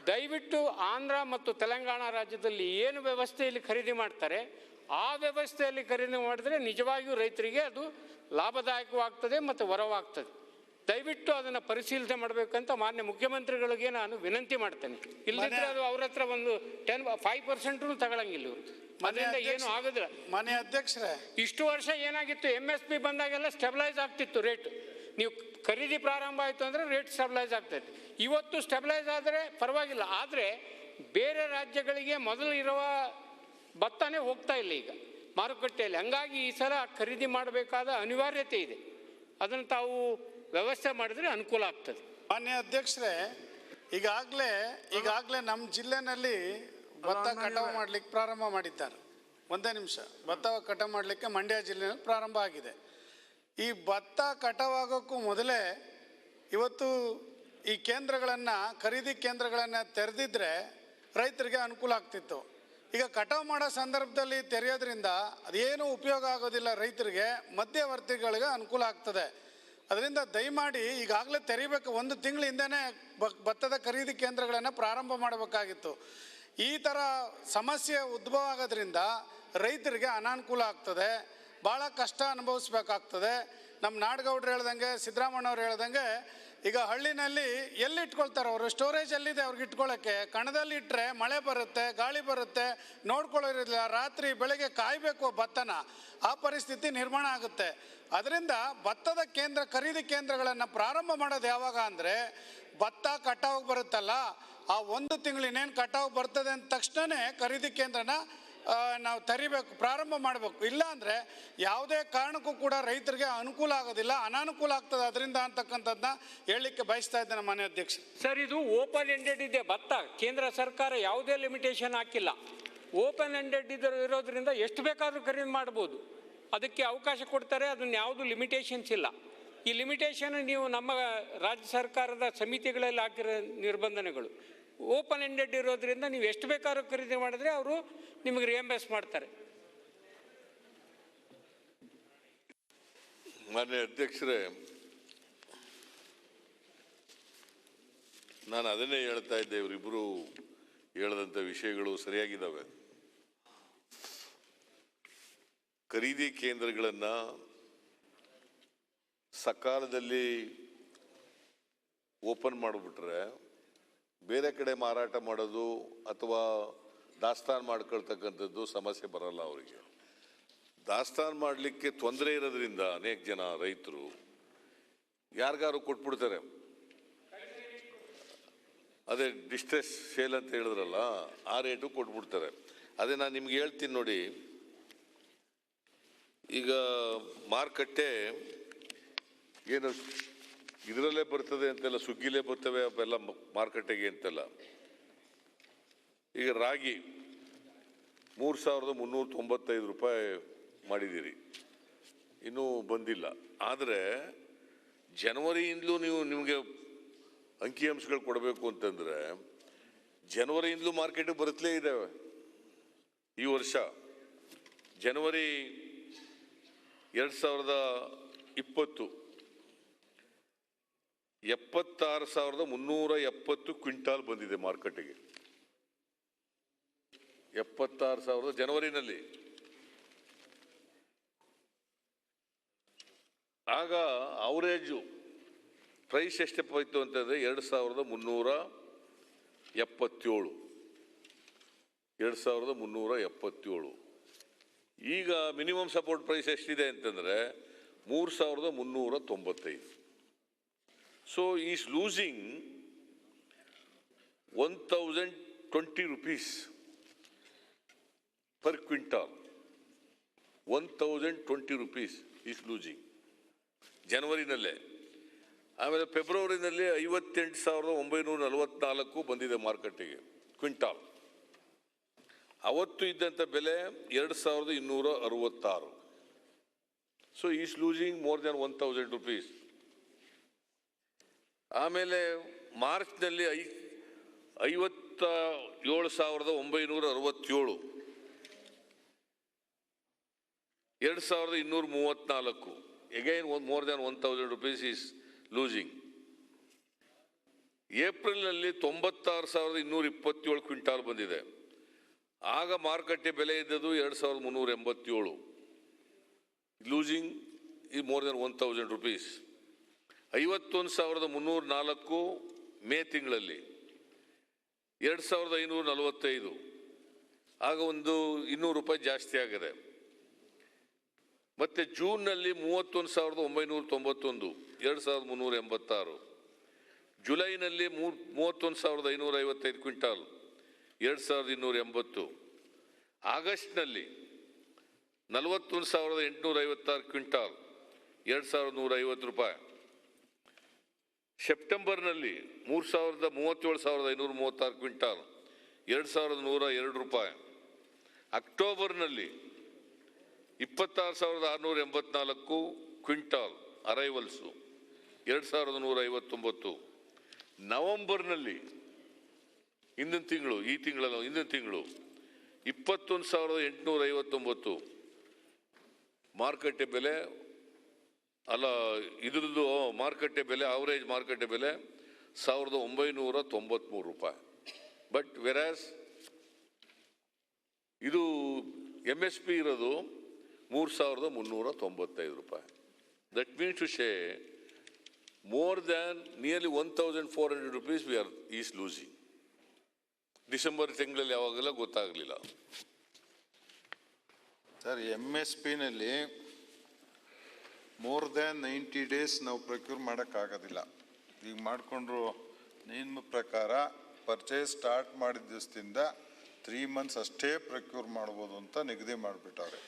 ದಯವಿಟ್ಟು ಆಂಧ್ರ ಮತ್ತು ತೆಲಂಗಾಣ ರಾಜ್ಯದಲ್ಲಿ ಏನು ವ್ಯವಸ್ಥೆಯಲ್ಲಿ ಖರೀದಿ ಮಾಡ್ತಾರೆ ಆ ವ್ಯವಸ್ಥೆಯಲ್ಲಿ ಖರೀದಿ ಮಾಡಿದ್ರೆ ನಿಜವಾಗಿಯೂ ರೈತರಿಗೆ ಅದು ಲಾಭದಾಯಕವಾಗ್ತದೆ ಮತ್ತು ವರವಾಗ್ತದೆ. ದಯವಿಟ್ಟು ಅದನ್ನು ಪರಿಶೀಲನೆ ಮಾಡಬೇಕಂತ ಮಾನ್ಯ ಮುಖ್ಯಮಂತ್ರಿಗಳಿಗೆ ನಾನು ವಿನಂತಿ ಮಾಡ್ತೇನೆ. ಇಲ್ಲದಿದ್ದರೆ ಅದು ಅವ್ರ ಹತ್ರ ಒಂದು 5% ತಗೊಳಂಗಿಲ್ಲ ಇವರು. ಅದರಿಂದ ಏನು ಆಗೋದಿಲ್ಲ. ಮಾನ್ಯ ಅಧ್ಯಕ್ಷರೇ, ಇಷ್ಟು ವರ್ಷ ಏನಾಗಿತ್ತು, MSP ಬಂದಾಗೆಲ್ಲ ಸ್ಟೆಬಿಲೈಸ್ ಆಗ್ತಿತ್ತು ರೇಟ್. ನೀವು ಖರೀದಿ ಪ್ರಾರಂಭ ಆಯಿತು ಅಂದರೆ ರೇಟ್ ಸ್ಟೆಬಿಲೈಸ್ ಆಗ್ತೈತೆ. ಇವತ್ತು ಸ್ಟೆಬಿಲೈಸ್ ಆದರೆ ಪರವಾಗಿಲ್ಲ, ಆದರೆ ಬೇರೆ ರಾಜ್ಯಗಳಿಗೆ ಮೊದಲು ಇರುವ ಭತ್ತನೇ ಹೋಗ್ತಾ ಇಲ್ಲ ಈಗ ಮಾರುಕಟ್ಟೆಯಲ್ಲಿ. ಹಂಗಾಗಿ ಈ ಸಲ ಖರೀದಿ ಮಾಡಬೇಕಾದ ಅನಿವಾರ್ಯತೆ ಇದೆ. ಅದನ್ನು ತಾವು ವ್ಯವಸ್ಥೆ ಮಾಡಿದರೆ ಅನುಕೂಲ ಆಗ್ತದೆ. ಮಾನ್ಯ ಅಧ್ಯಕ್ಷರೇ, ಈಗಾಗಲೇ ನಮ್ಮ ಜಿಲ್ಲೆನಲ್ಲಿ ಭತ್ತ ಕಟಾವು ಮಾಡಲಿಕ್ಕೆ ಪ್ರಾರಂಭ ಮಾಡಿದ್ದಾರೆ. ಒಂದೇ ನಿಮಿಷ. ಭತ್ತ ಕಟಾವು ಮಾಡಲಿಕ್ಕೆ ಮಂಡ್ಯ ಜಿಲ್ಲೆಯಲ್ಲಿ ಪ್ರಾರಂಭ ಆಗಿದೆ. ಈ ಭತ್ತ ಕಟಾವಾಗೋಕ್ಕೂ ಮೊದಲೇ ಇವತ್ತು ಈ ಕೇಂದ್ರಗಳನ್ನು, ಖರೀದಿ ಕೇಂದ್ರಗಳನ್ನು ತೆರೆದಿದ್ರೆ ರೈತರಿಗೆ ಅನುಕೂಲ ಆಗ್ತಿತ್ತು. ಈಗ ಕಟಾವು ಮಾಡೋ ಸಂದರ್ಭದಲ್ಲಿ ತೆರೆಯೋದ್ರಿಂದ ಅದೇನು ಉಪಯೋಗ ಆಗೋದಿಲ್ಲ ರೈತರಿಗೆ, ಮಧ್ಯವರ್ತಿಗಳಿಗೆ ಅನುಕೂಲ ಆಗ್ತದೆ. ಅದರಿಂದ ದಯಮಾಡಿ ಈಗಾಗಲೇ ತೆರಿಬೇಕು. 1 ತಿಂಗಳ ಹಿಂದೆನೇ ಭತ್ತದ ಖರೀದಿ ಕೇಂದ್ರಗಳನ್ನು ಪ್ರಾರಂಭ ಮಾಡಬೇಕಾಗಿತ್ತು. ಈ ಥರ ಸಮಸ್ಯೆ ಉದ್ಭವ ಆಗೋದ್ರಿಂದ ರೈತರಿಗೆ ಅನಾನುಕೂಲ ಆಗ್ತದೆ, ಭಾಳ ಕಷ್ಟ ಅನುಭವಿಸ್ಬೇಕಾಗ್ತದೆ. ನಮ್ಮ ನಾಡಗೌಡರು ಹೇಳ್ದಂಗೆ, ಸಿದ್ದರಾಮಣ್ಣವ್ರು ಹೇಳ್ದಂಗೆ, ಈಗ ಹಳ್ಳಿನಲ್ಲಿ ಎಲ್ಲಿ ಇಟ್ಕೊಳ್ತಾರೆ ಅವರು? ಸ್ಟೋರೇಜ್ ಎಲ್ಲಿದೆ ಅವ್ರಿಗೆ ಇಟ್ಕೊಳ್ಳೋಕ್ಕೆ? ಕಣದಲ್ಲಿ ಇಟ್ಟರೆ ಮಳೆ ಬರುತ್ತೆ, ಗಾಳಿ ಬರುತ್ತೆ, ನೋಡ್ಕೊಳ್ಳೋರಿಲ್ಲ, ರಾತ್ರಿ ಬೆಳಗ್ಗೆ ಕಾಯಬೇಕು ಭತ್ತನ. ಆ ಪರಿಸ್ಥಿತಿ ನಿರ್ಮಾಣ ಆಗುತ್ತೆ. ಅದರಿಂದ ಭತ್ತದ ಖರೀದಿ ಕೇಂದ್ರಗಳನ್ನು ಪ್ರಾರಂಭ ಮಾಡೋದು ಯಾವಾಗ ಅಂದರೆ ಭತ್ತ ಕಟಾವು ಬರುತ್ತಲ್ಲ, ಆ 1 ತಿಂಗಳು ಇನ್ನೇನು ಕಟಾವು ಬರ್ತದೆ ಅಂದ ತಕ್ಷಣವೇ ಖರೀದಿ ಕೇಂದ್ರನ ನಾವು ತೆರಿಬೇಕು, ಪ್ರಾರಂಭ ಮಾಡಬೇಕು. ಇಲ್ಲಾಂದರೆ ಯಾವುದೇ ಕಾರಣಕ್ಕೂ ಕೂಡ ರೈತರಿಗೆ ಅನುಕೂಲ ಆಗೋದಿಲ್ಲ, ಅನಾನುಕೂಲ ಆಗ್ತದೆ ಅದರಿಂದ ಅಂತಕ್ಕಂಥದ್ದನ್ನ ಹೇಳಲಿಕ್ಕೆ ಬಯಸ್ತಾ ಇದ್ದೇನೆ ಮಾನ್ಯ ಅಧ್ಯಕ್ಷ. ಸರ್, ಇದು ಓಪನ್ ಎಂಡೆಡ್ ಇದೆ ಭತ್ತ. ಕೇಂದ್ರ ಸರ್ಕಾರ ಯಾವುದೇ ಲಿಮಿಟೇಷನ್ ಹಾಕಿಲ್ಲ. ಓಪನ್ ಎಂಡೆಡ್ ಇರೋದ್ರಿಂದ ಎಷ್ಟು ಬೇಕಾದರೂ ಖರೀದಿ ಮಾಡ್ಬೋದು, ಅದಕ್ಕೆ ಅವಕಾಶ ಕೊಡ್ತಾರೆ. ಅದನ್ನು ಯಾವುದು ಲಿಮಿಟೇಷನ್ಸ್ ಇಲ್ಲ. ಈ ಲಿಮಿಟೇಷನ್ ನೀವು ನಮ್ಮ ರಾಜ್ಯ ಸರ್ಕಾರದ ಸಮಿತಿಗಳಲ್ಲಿ ಹಾಕಿರೋ ನಿರ್ಬಂಧನೆಗಳು. ಓಪನ್ ಎಂಡೆಡ್ ಇರೋದ್ರಿಂದ ನೀವು ಎಷ್ಟು ಬೇಕಾದ್ರೂ ಖರೀದಿ ಮಾಡಿದ್ರೆ ಅವರು ನಿಮಗೆ ರಿಯಂಬರ್ಸ್ ಮಾಡ್ತಾರೆ. ಮಾನ್ಯ ಅಧ್ಯಕ್ಷರೇ, ನಾನು ಅದನ್ನೇ ಹೇಳ್ತಾ ಇದ್ದೆ, ಇವರಿಬ್ಬರು ಹೇಳಿದಂಥ ವಿಷಯಗಳು ಸರಿಯಾಗಿದ್ದಾವೆ. ಖರೀದಿ ಕೇಂದ್ರಗಳನ್ನು ಸಕಾಲದಲ್ಲಿ ಓಪನ್ ಮಾಡಿಬಿಟ್ರೆ ಬೇರೆ ಕಡೆ ಮಾರಾಟ ಮಾಡೋದು ಅಥವಾ ದಾಸ್ತಾನು ಮಾಡ್ಕೊಳ್ತಕ್ಕಂಥದ್ದು ಸಮಸ್ಯೆ ಬರಲ್ಲ ಅವರಿಗೆ. ದಾಸ್ತಾನು ಮಾಡಲಿಕ್ಕೆ ತೊಂದರೆ ಇರೋದ್ರಿಂದ ಅನೇಕ ಜನ ರೈತರು ಯಾರಿಗಾರು ಕೊಟ್ಬಿಡ್ತಾರೆ. ಅದೇ ಡಿಸ್ಟ್ರೆಸ್ ಸೇಲ್ ಅಂತ ಹೇಳಿದ್ರಲ್ಲ, ಆ ರೇಟು ಕೊಟ್ಬಿಡ್ತಾರೆ. ಅದೇ ನಾನು ನಿಮ್ಗೆ ಹೇಳ್ತೀನಿ ನೋಡಿ, ಈಗ ಮಾರುಕಟ್ಟೆ ಏನು ಇದರಲ್ಲೇ ಬರ್ತದೆ ಅಂತೆಲ್ಲ, ಸುಗ್ಗಿಲೇ ಬರ್ತವೆ ಅವೆಲ್ಲ ಮಾರುಕಟ್ಟೆಗೆ ಅಂತೆಲ್ಲ. ಈಗ ರಾಗಿ 3,395 ರೂಪಾಯಿ ಮಾಡಿದ್ದೀರಿ, ಇನ್ನೂ ಬಂದಿಲ್ಲ. ಆದರೆ ಜನವರಿಯಿಂದಲೂ ನಿಮಗೆ ಅಂಕಿಅಂಶಗಳು ಕೊಡಬೇಕು ಅಂತಂದರೆ ಜನವರಿಯಿಂದಲೂ ಮಾರ್ಕೆಟಿಗೆ ಬರುತ್ತಲೇ ಇದ್ದಾವೆ. ಈ ವರ್ಷ ಜನವರಿ 2020 76,370 ಕ್ವಿಂಟಾಲ್ ಬಂದಿದೆ ಮಾರುಕಟ್ಟೆಗೆ. 76,000 ಜನವರಿನಲ್ಲಿ. ಆಗ ಅವರೇಜು ಪ್ರೈಸ್ ಎಷ್ಟಪ್ಪ ಇತ್ತು ಅಂತಂದರೆ 2,377. 2,377. ಈಗ ಮಿನಿಮಮ್ ಸಪೋರ್ಟ್ ಪ್ರೈಸ್ ಎಷ್ಟಿದೆ ಅಂತಂದರೆ 3,395. So is losing 1,020 rupees per quintal. 1,020 rupees is losing ಜನವರಿನಲ್ಲೇ. ಆಮೇಲೆ ಫೆಬ್ರವರಿನಲ್ಲಿ 58,944 ಬಂದಿದೆ ಮಾರ್ಕೆಟಿಗೆ ಕ್ವಿಂಟಾಲ್. ಅವತ್ತು ಇದ್ದಂಥ ಬೆಲೆ 2,266. So is losing more than 1,000 rupees. ಆಮೇಲೆ ಮಾರ್ಚ್ನಲ್ಲಿ 57,967. 2,234. Again, more than 1,000 rupees is losing. ಏಪ್ರಿಲ್ನಲ್ಲಿ 96,227 ಕ್ವಿಂಟಾಲ್ ಬಂದಿದೆ. ಆಗ ಮಾರುಕಟ್ಟೆ ಬೆಲೆ ಇದ್ದದ್ದು 2,387. ಲೂಸಿಂಗ್ ಈ ಮೋರ್ ದೆನ್ 1,000 rupees. 51,304 ಮೇ ತಿಂಗಳಲ್ಲಿ. 2,545. ಆಗ ಒಂದು 200 ರೂಪಾಯಿ ಜಾಸ್ತಿ ಆಗಿದೆ. ಮತ್ತೆ ಜೂನ್ನಲ್ಲಿ 31,991. 2,386. ಜುಲೈನಲ್ಲಿ 31,555 ಕ್ವಿಂಟಾಲ್. 2,280. ಆಗಸ್ಟ್ನಲ್ಲಿ 41,856 ಕ್ವಿಂಟಾಲ್. 2,150 ರೂಪಾಯಿ. ಸೆಪ್ಟೆಂಬರ್ನಲ್ಲಿ 37,536 ಕ್ವಿಂಟಾಲ್. 2,102 ರೂಪಾಯಿ. ಅಕ್ಟೋಬರ್ನಲ್ಲಿ 26,684 ಕ್ವಿಂಟಾಲ್ ಅರೈವಲ್ಸು. 2,159. ನವೆಂಬರ್ನಲ್ಲಿ ಹಿಂದಿನ ತಿಂಗಳು 21,859 ಮಾರುಕಟ್ಟೆ ಬೆಲೆ. ಅಲ್ಲ, ಇದ್ರದ್ದು ಮಾರುಕಟ್ಟೆ ಬೆಲೆ, ಅವರೇಜ್ ಮಾರುಕಟ್ಟೆ ಬೆಲೆ 1,993 ರೂಪಾಯಿ. ಬಟ್ ವೆರಾಸ್ ಇದು MSP ಇರೋದು 3,395 ರೂಪಾಯಿ. ದಟ್ ಮೀನ್ಸ್ ಟು ಶೇ more than nearly 1,400 rupees is losing. December ತಿಂಗಳಲ್ಲಿ ಯಾವಾಗೆಲ್ಲ ಗೊತ್ತಾಗಲಿಲ್ಲ. ಸರ್, MSPನಲ್ಲಿ ಮೋರ್ ದ್ಯಾನ್ 90 days ನಾವು ಪ್ರೊಕ್ಯೂರ್ ಮಾಡೋಕ್ಕಾಗೋದಿಲ್ಲ. ಈಗ ಮಾಡಿಕೊಂಡ್ರು ನಿಮ್ಮ ಪ್ರಕಾರ ಪರ್ಚೇಸ್ ಸ್ಟಾರ್ಟ್ ಮಾಡಿದ ದಿವಸದಿಂದ 3 months ಅಷ್ಟೇ ಪ್ರೊಕ್ಯೂರ್ ಮಾಡ್ಬೋದು ಅಂತ ನಿಗದಿ ಮಾಡಿಬಿಟ್ಟವ್ರೆ.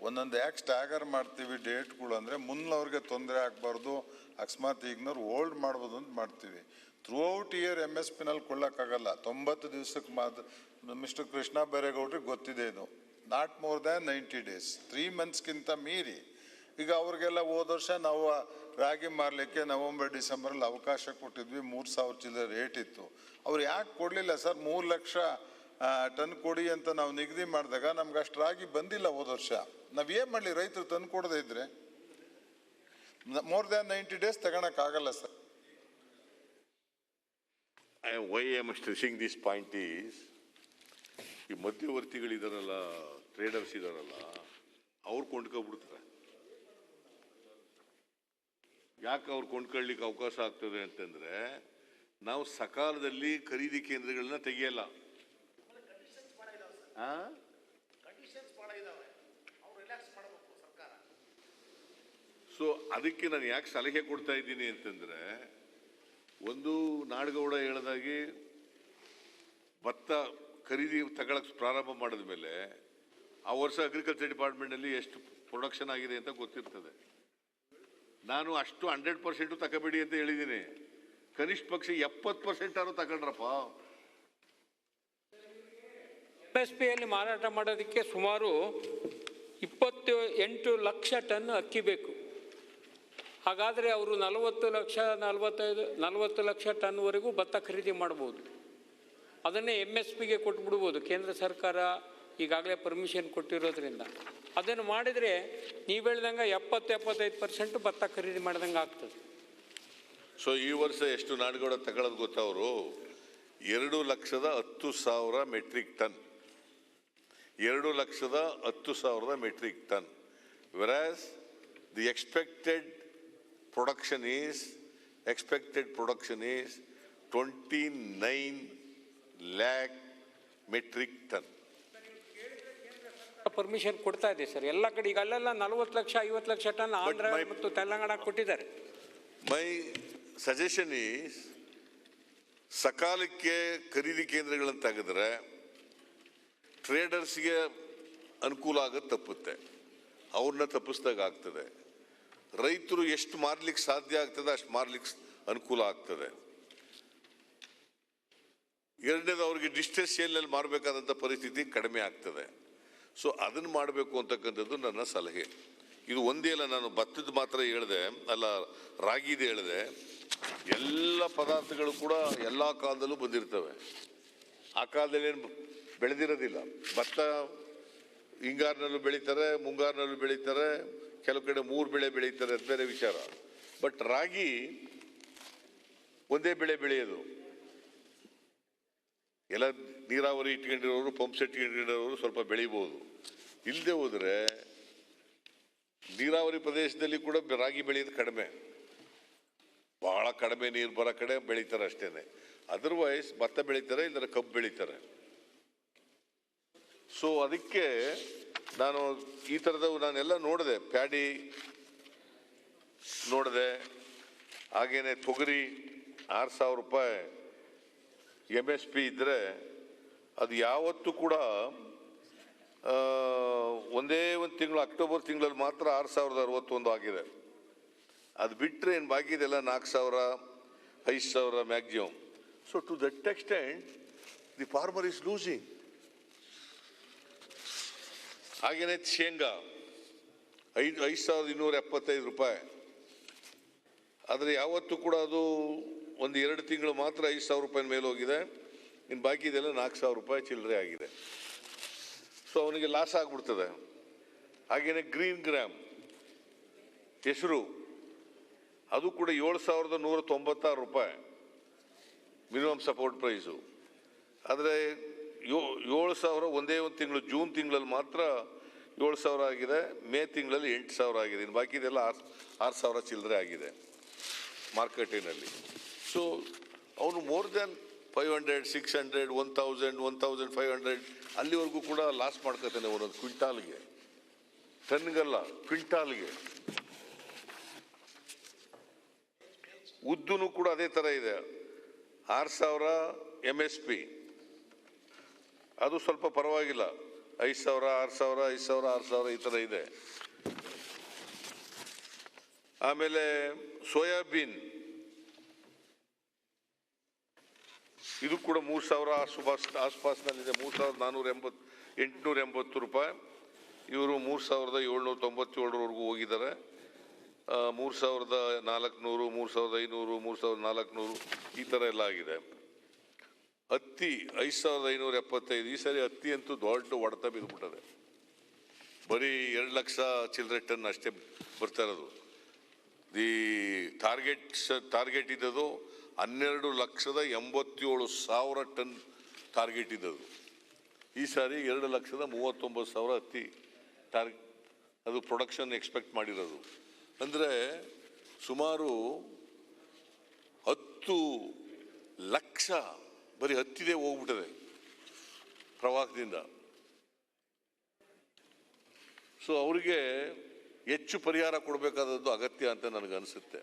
ಒಂದೊಂದು ಯಾಕೆ ಸ್ಟ್ಯಾಗರ್ ಮಾಡ್ತೀವಿ ಡೇಟ್ಗಳು ಅಂದರೆ ಮುನ್ನವ್ರಿಗೆ ತೊಂದರೆ ಆಗಬಾರ್ದು, ಅಕಸ್ಮಾತ್ ಈಗಿನವ್ರು ಓಲ್ಡ್ ಮಾಡ್ಬೋದು ಅಂತ ಮಾಡ್ತೀವಿ. Throughout year MSPನಲ್ಲಿ ಕೊಳ್ಳೋಕ್ಕಾಗಲ್ಲ. 90 ದಿವಸಕ್ಕೆ ಮಿಸ್ಟರ್ ಕೃಷ್ಣ ಬೈರೇಗೌಡ್ರಿಗೆ ಗೊತ್ತಿದೆ ಇದು. Not more than 90 days. 3 monthsಗಿಂತ ಮೀರಿ. ಈಗ ಅವ್ರಿಗೆಲ್ಲ ಹೋದ ವರ್ಷ ನಾವು ರಾಗಿ ಮಾರಲಿಕ್ಕೆ ನವೆಂಬರ್ ಡಿಸೆಂಬರಲ್ಲಿ ಅವಕಾಶ ಕೊಟ್ಟಿದ್ವಿ. 3,000 ಚಿಲ್ಲರೆ ರೇಟ್ ಇತ್ತು. ಅವ್ರು ಯಾಕೆ ಕೊಡಲಿಲ್ಲ ಸರ್? 3 ಲಕ್ಷ ಟನ್ ಕೊಡಿ ಅಂತ ನಾವು ನಿಗದಿ ಮಾಡಿದಾಗ ನಮ್ಗೆ ಅಷ್ಟು ರಾಗಿ ಬಂದಿಲ್ಲ ಹೋದ ವರ್ಷ. ನಾವೇನು ಮಾಡಲಿ? ರೈತರು ತಂದು ಕೊಡದೇ ಇದ್ರೆ ಮೋರ್ ದ್ಯಾನ್ 90 days ತಗೊಳಕ್ಕಾಗಲ್ಲ sir. Why I am stressing this point is, ಈ ಮಧ್ಯವರ್ತಿಗಳಿದಾರಲ್ಲ, ಟ್ರೇಡರ್ಸ್ ಇದಾರಲ್ಲ, ಅವ್ರು ಕೊಂಡ್ಕೊಬಿಡ್ತಾರೆ. ಯಾಕೆ ಅವ್ರು ಕೊಂಡ್ಕೊಳ್ಳಿಕ್ಕೆ ಅವಕಾಶ ಆಗ್ತದೆ ಅಂತಂದ್ರೆ, ನಾವು ಸಕಾಲದಲ್ಲಿ ಖರೀದಿ ಕೇಂದ್ರಗಳನ್ನ ತೆಗೆಯಲ್ಲ. ಸೊ ಅದಕ್ಕೆ ನಾನು ಯಾಕೆ ಸಲಹೆ ಕೊಡ್ತಾ ಇದ್ದೀನಿ ಅಂತಂದ್ರೆ, ಒಂದು ನಾಡಗೌಡ ಹೇಳದಾಗಿ ಭತ್ತ ಖರೀದಿ ತಗೊಳಕ್ಕೆ ಪ್ರಾರಂಭ ಮಾಡಿದ ಮೇಲೆ ಆ ವರ್ಷ ಅಗ್ರಿಕಲ್ಚರ್ ಡಿಪಾರ್ಟ್ಮೆಂಟಲ್ಲಿ ಎಷ್ಟು ಪ್ರೊಡಕ್ಷನ್ ಆಗಿದೆ ಅಂತ ಗೊತ್ತಿರ್ತದೆ. ನಾನು ಅಷ್ಟು 100% ತಗೋಬೇಡಿ ಅಂತ ಹೇಳಿದ್ದೀನಿ. ಕನಿಷ್ಠ ಪಕ್ಷ 70% ಆದ್ರೂ ತಗೊಂಡ್ರಪ್ಪ. MSPಯಲ್ಲಿ ಮಾರಾಟ ಮಾಡೋದಕ್ಕೆ ಸುಮಾರು 28 ಲಕ್ಷ ಟನ್ ಅಕ್ಕಿ ಬೇಕು. ಹಾಗಾದರೆ ಅವರು 40 ಲಕ್ಷ ಟನ್ವರೆಗೂ ಭತ್ತ ಖರೀದಿ ಮಾಡ್ಬೋದು. ಅದನ್ನೇ MSPಗೆ ಕೊಟ್ಬಿಡ್ಬೋದು. ಕೇಂದ್ರ ಸರ್ಕಾರ ಈಗಾಗಲೇ ಪರ್ಮಿಷನ್ ಕೊಟ್ಟಿರೋದ್ರಿಂದ ಅದನ್ನು ಮಾಡಿದರೆ ನೀವು ಹೇಳ್ದಂಗೆ 70-75% ಭತ್ತ ಖರೀದಿ ಮಾಡ್ದಂಗೆ ಆಗ್ತದೆ. ಸೊ ಈ ವರ್ಷ ಎಷ್ಟು ನಾಡುಗಳ ತಗೊಳ್ಳೋದು ಗೊತ್ತಾ ಅವರು? 2,10,000 metric ton. 2,10,000 metric ton. Whereas the expected production is 29 lakh metric ton. Permission ಕೊಡ್ತಾ ಇದೆ ಸರ್ ಎಲ್ಲ ಕಡೆ. ಈಗ ಅಲ್ಲೆಲ್ಲ 40 ಲಕ್ಷ 50 ಲಕ್ಷ ಟನ್ ಆಂಧ್ರ ಮತ್ತು ತೆಲಂಗಾಣ ಕೊಟ್ಟಿದ್ದಾರೆ. ಮೈ ಸಜೆಷನ್ ಈಸ್ ಸಕಾಲಕ್ಕೆ ಖರೀದಿ ಕೇಂದ್ರಗಳನ್ನು ತೆಗೆದ್ರೆ ಟ್ರೇಡರ್ಸ್ಗೆ ಅನುಕೂಲ ಆಗೋದು ತಪ್ಪುತ್ತೆ, ಅವ್ರನ್ನ ತಪ್ಪಿಸ್ದಾಗ ಆಗ್ತದೆ. ರೈತರು ಎಷ್ಟು ಮಾರ್ಲಿಕ್ಕೆ ಸಾಧ್ಯ ಆಗ್ತದೆ ಅಷ್ಟು ಮಾರ್ಲಿಕ್ಕೆ ಅನುಕೂಲ ಆಗ್ತದೆ. ಎರಡನೇದು ಅವ್ರಿಗೆ ಡಿಸ್ಟ್ರೆಸ್ ಸೇಲ್ನಲ್ಲಿ ಮಾರಬೇಕಾದಂಥ ಪರಿಸ್ಥಿತಿ ಕಡಿಮೆ ಆಗ್ತದೆ. ಸೊ ಅದನ್ನು ಮಾಡಬೇಕು ಅಂತಕ್ಕಂಥದ್ದು ನನ್ನ ಸಲಹೆ. ಇದು ಒಂದೇ ಅಲ್ಲ, ನಾನು ಭತ್ತದ ಮಾತ್ರ ಹೇಳಿದೆ ಅಲ್ಲ, ರಾಗಿದು ಹೇಳಿದೆ. ಎಲ್ಲ ಪದಾರ್ಥಗಳು ಕೂಡ ಎಲ್ಲ ಕಾಲದಲ್ಲೂ ಬಂದಿರ್ತವೆ. ಆ ಕಾಲದಲ್ಲಿ ಏನು ಬೆಳೆದಿರೋದಿಲ್ಲ. ಭತ್ತ ಹಿಂಗಾರಿನಲ್ಲೂ ಬೆಳೀತಾರೆ, ಮುಂಗಾರಿನಲ್ಲೂ ಬೆಳೀತಾರೆ, ಕೆಲವು ಕಡೆ 3 ಬೆಳೆ ಬೆಳೀತಾರೆ, ಅದು ಬೇರೆ ವಿಚಾರ. ಬಟ್ ರಾಗಿ ಒಂದೇ ಬೆಳೆ ಬೆಳೆಯೋದು. ಎಲ್ಲ ನೀರಾವರಿ ಇಟ್ಕೊಂಡಿರೋರು, ಪಂಪ್ ಸೆಟ್ ಇಟ್ಕೊಂಡಿರೋರು ಸ್ವಲ್ಪ ಬೆಳಿಬೋದು. ಇಲ್ಲದೆ ಹೋದರೆ ನೀರಾವರಿ ಪ್ರದೇಶದಲ್ಲಿ ಕೂಡ ರಾಗಿ ಬೆಳೆಯೋದು ಕಡಿಮೆ, ಬಹಳ ಕಡಿಮೆ ನೀರು ಬರೋ ಕಡೆ ಬೆಳೀತಾರೆ ಅಷ್ಟೇನೆ. ಅದರ್ವೈಸ್ ಭತ್ತ ಬೆಳೀತಾರೆ, ಇಲ್ಲದ್ರೆ ಕಬ್ಬು ಬೆಳೀತಾರೆ. ಸೊ ಅದಕ್ಕೆ ನಾನು ಈ ಥರದ ನಾನೆಲ್ಲ ನೋಡಿದೆ. ಪ್ಯಾಡಿ ನೋಡಿದೆ, ಹಾಗೇನೆ ತೊಗರಿ 6,000 ರೂಪಾಯಿ MSP ಇದ್ದರೆ ಅದು ಯಾವತ್ತೂ ಕೂಡ ಒಂದೇ ಒಂದು ತಿಂಗಳು ಅಕ್ಟೋಬರ್ ತಿಂಗಳಲ್ಲಿ ಮಾತ್ರ 6,061 ಆಗಿದೆ. ಅದು ಬಿಟ್ಟರೆ ಏನು ಬಾಕಿ ಇದೆಲ್ಲ 4,000 5,000 maximum. So to that extent the farmer is losing. ಹಾಗೇನೆ ಶೇಂಗಾ 5,275 ರೂಪಾಯಿ. ಆದರೆ ಯಾವತ್ತೂ ಕೂಡ ಅದು ಒಂದು 2 ತಿಂಗಳು ಮಾತ್ರ 5,000 ರೂಪಾಯಿ ಮೇಲೆ ಹೋಗಿದೆ. ಇನ್ನು ಬಾಕಿ ಇದೆಲ್ಲ 4,000 ರೂಪಾಯಿ ಚಿಲ್ಲರೆ ಆಗಿದೆ. ಸೊ ಅವನಿಗೆ ಲಾಸ್ ಆಗಿಬಿಡ್ತದೆ. ಹಾಗೇನೆ ಗ್ರೀನ್ ಗ್ರಾಮ್ ಹೆಸರು, ಅದು ಕೂಡ 7,196 ರೂಪಾಯಿ ಮಿನಿಮಮ್ ಸಪೋರ್ಟ್ ಪ್ರೈಸು. ಆದರೆ 7,000 ಒಂದೇ ಒಂದು ತಿಂಗಳು, ಜೂನ್ ತಿಂಗಳಲ್ಲಿ ಮಾತ್ರ 7,000 ಆಗಿದೆ, ಮೇ ತಿಂಗಳಲ್ಲಿ 8,000 ಆಗಿದೆ. ಇನ್ನು ಬಾಕಿ ಇದೆಲ್ಲ 6,000 ಚಿಲ್ಲರೆ ಆಗಿದೆ ಮಾರ್ಕೆಟಿನಲ್ಲಿ. ಸೊ ಅವನು ಮೋರ್ ದೆನ್ 500, 600, 1,000, 1,500 ಅಲ್ಲಿವರೆಗೂ ಕೂಡ ಲಾಸ್ ಮಾಡ್ಕೊತಾನೆ ಒಂದೊಂದು ಕ್ವಿಂಟಾಲ್ಗೆ, ಟನ್ಗಲ್ಲ ಕ್ವಿಂಟಾಲ್ಗೆ. ಉದ್ದೂ ಕೂಡ ಅದೇ ಥರ ಇದೆ. 6,000 MSP, ಅದು ಸ್ವಲ್ಪ ಪರವಾಗಿಲ್ಲ. 5,000, 6,000, 5,000, 6,000 ಈ ಥರ ಇದೆ. ಆಮೇಲೆ ಸೋಯಾಬೀನ್ ಇದು ಕೂಡ 3,000 ಆಸ್ಪಾಸ್ನಲ್ಲಿದೆ. 3,880 ರೂಪಾಯಿ. ಇವರು 3,797ವರೆಗೂ ಹೋಗಿದ್ದಾರೆ. 3,400, 3,500, 3,400 ಈ ಥರ ಎಲ್ಲ ಆಗಿದೆ. ಹತ್ತಿ 5,575. ಈ ಸರಿ ಹತ್ತಿ ಅಂತೂ ದೊಡ್ಡ ಹೊಡೆತ ಬಿದ್ದುಬಿಟ್ಟದೆ. ಬರೀ 2 ಲಕ್ಷ ಚಿಲ್ಲರೆ ಟನ್ ಅಷ್ಟೇ ಬರ್ತಾ ಇರೋದು. ದಿ ಟಾರ್ಗೆಟ್ ಇದ್ದದು 12,87,000 ಟನ್ ಟಾರ್ಗೆಟ್ ಇದ್ದದು. ಈ ಸಾರಿ 2,39,000 ಹತ್ತಿ ಅದು ಪ್ರೊಡಕ್ಷನ್ ಎಕ್ಸ್ಪೆಕ್ಟ್ ಮಾಡಿರೋದು. ಅಂದರೆ ಸುಮಾರು 10 ಲಕ್ಷ ಬರೀ ಹತ್ತಿದೆ ಹೋಗ್ಬಿಟ್ಟದೆ ಪ್ರವಾಹದಿಂದ. ಸೊ ಅವರಿಗೆ ಹೆಚ್ಚು ಪರಿಹಾರ ಕೊಡಬೇಕಾದದ್ದು ಅಗತ್ಯ ಅಂತ ನನಗನ್ಸುತ್ತೆ.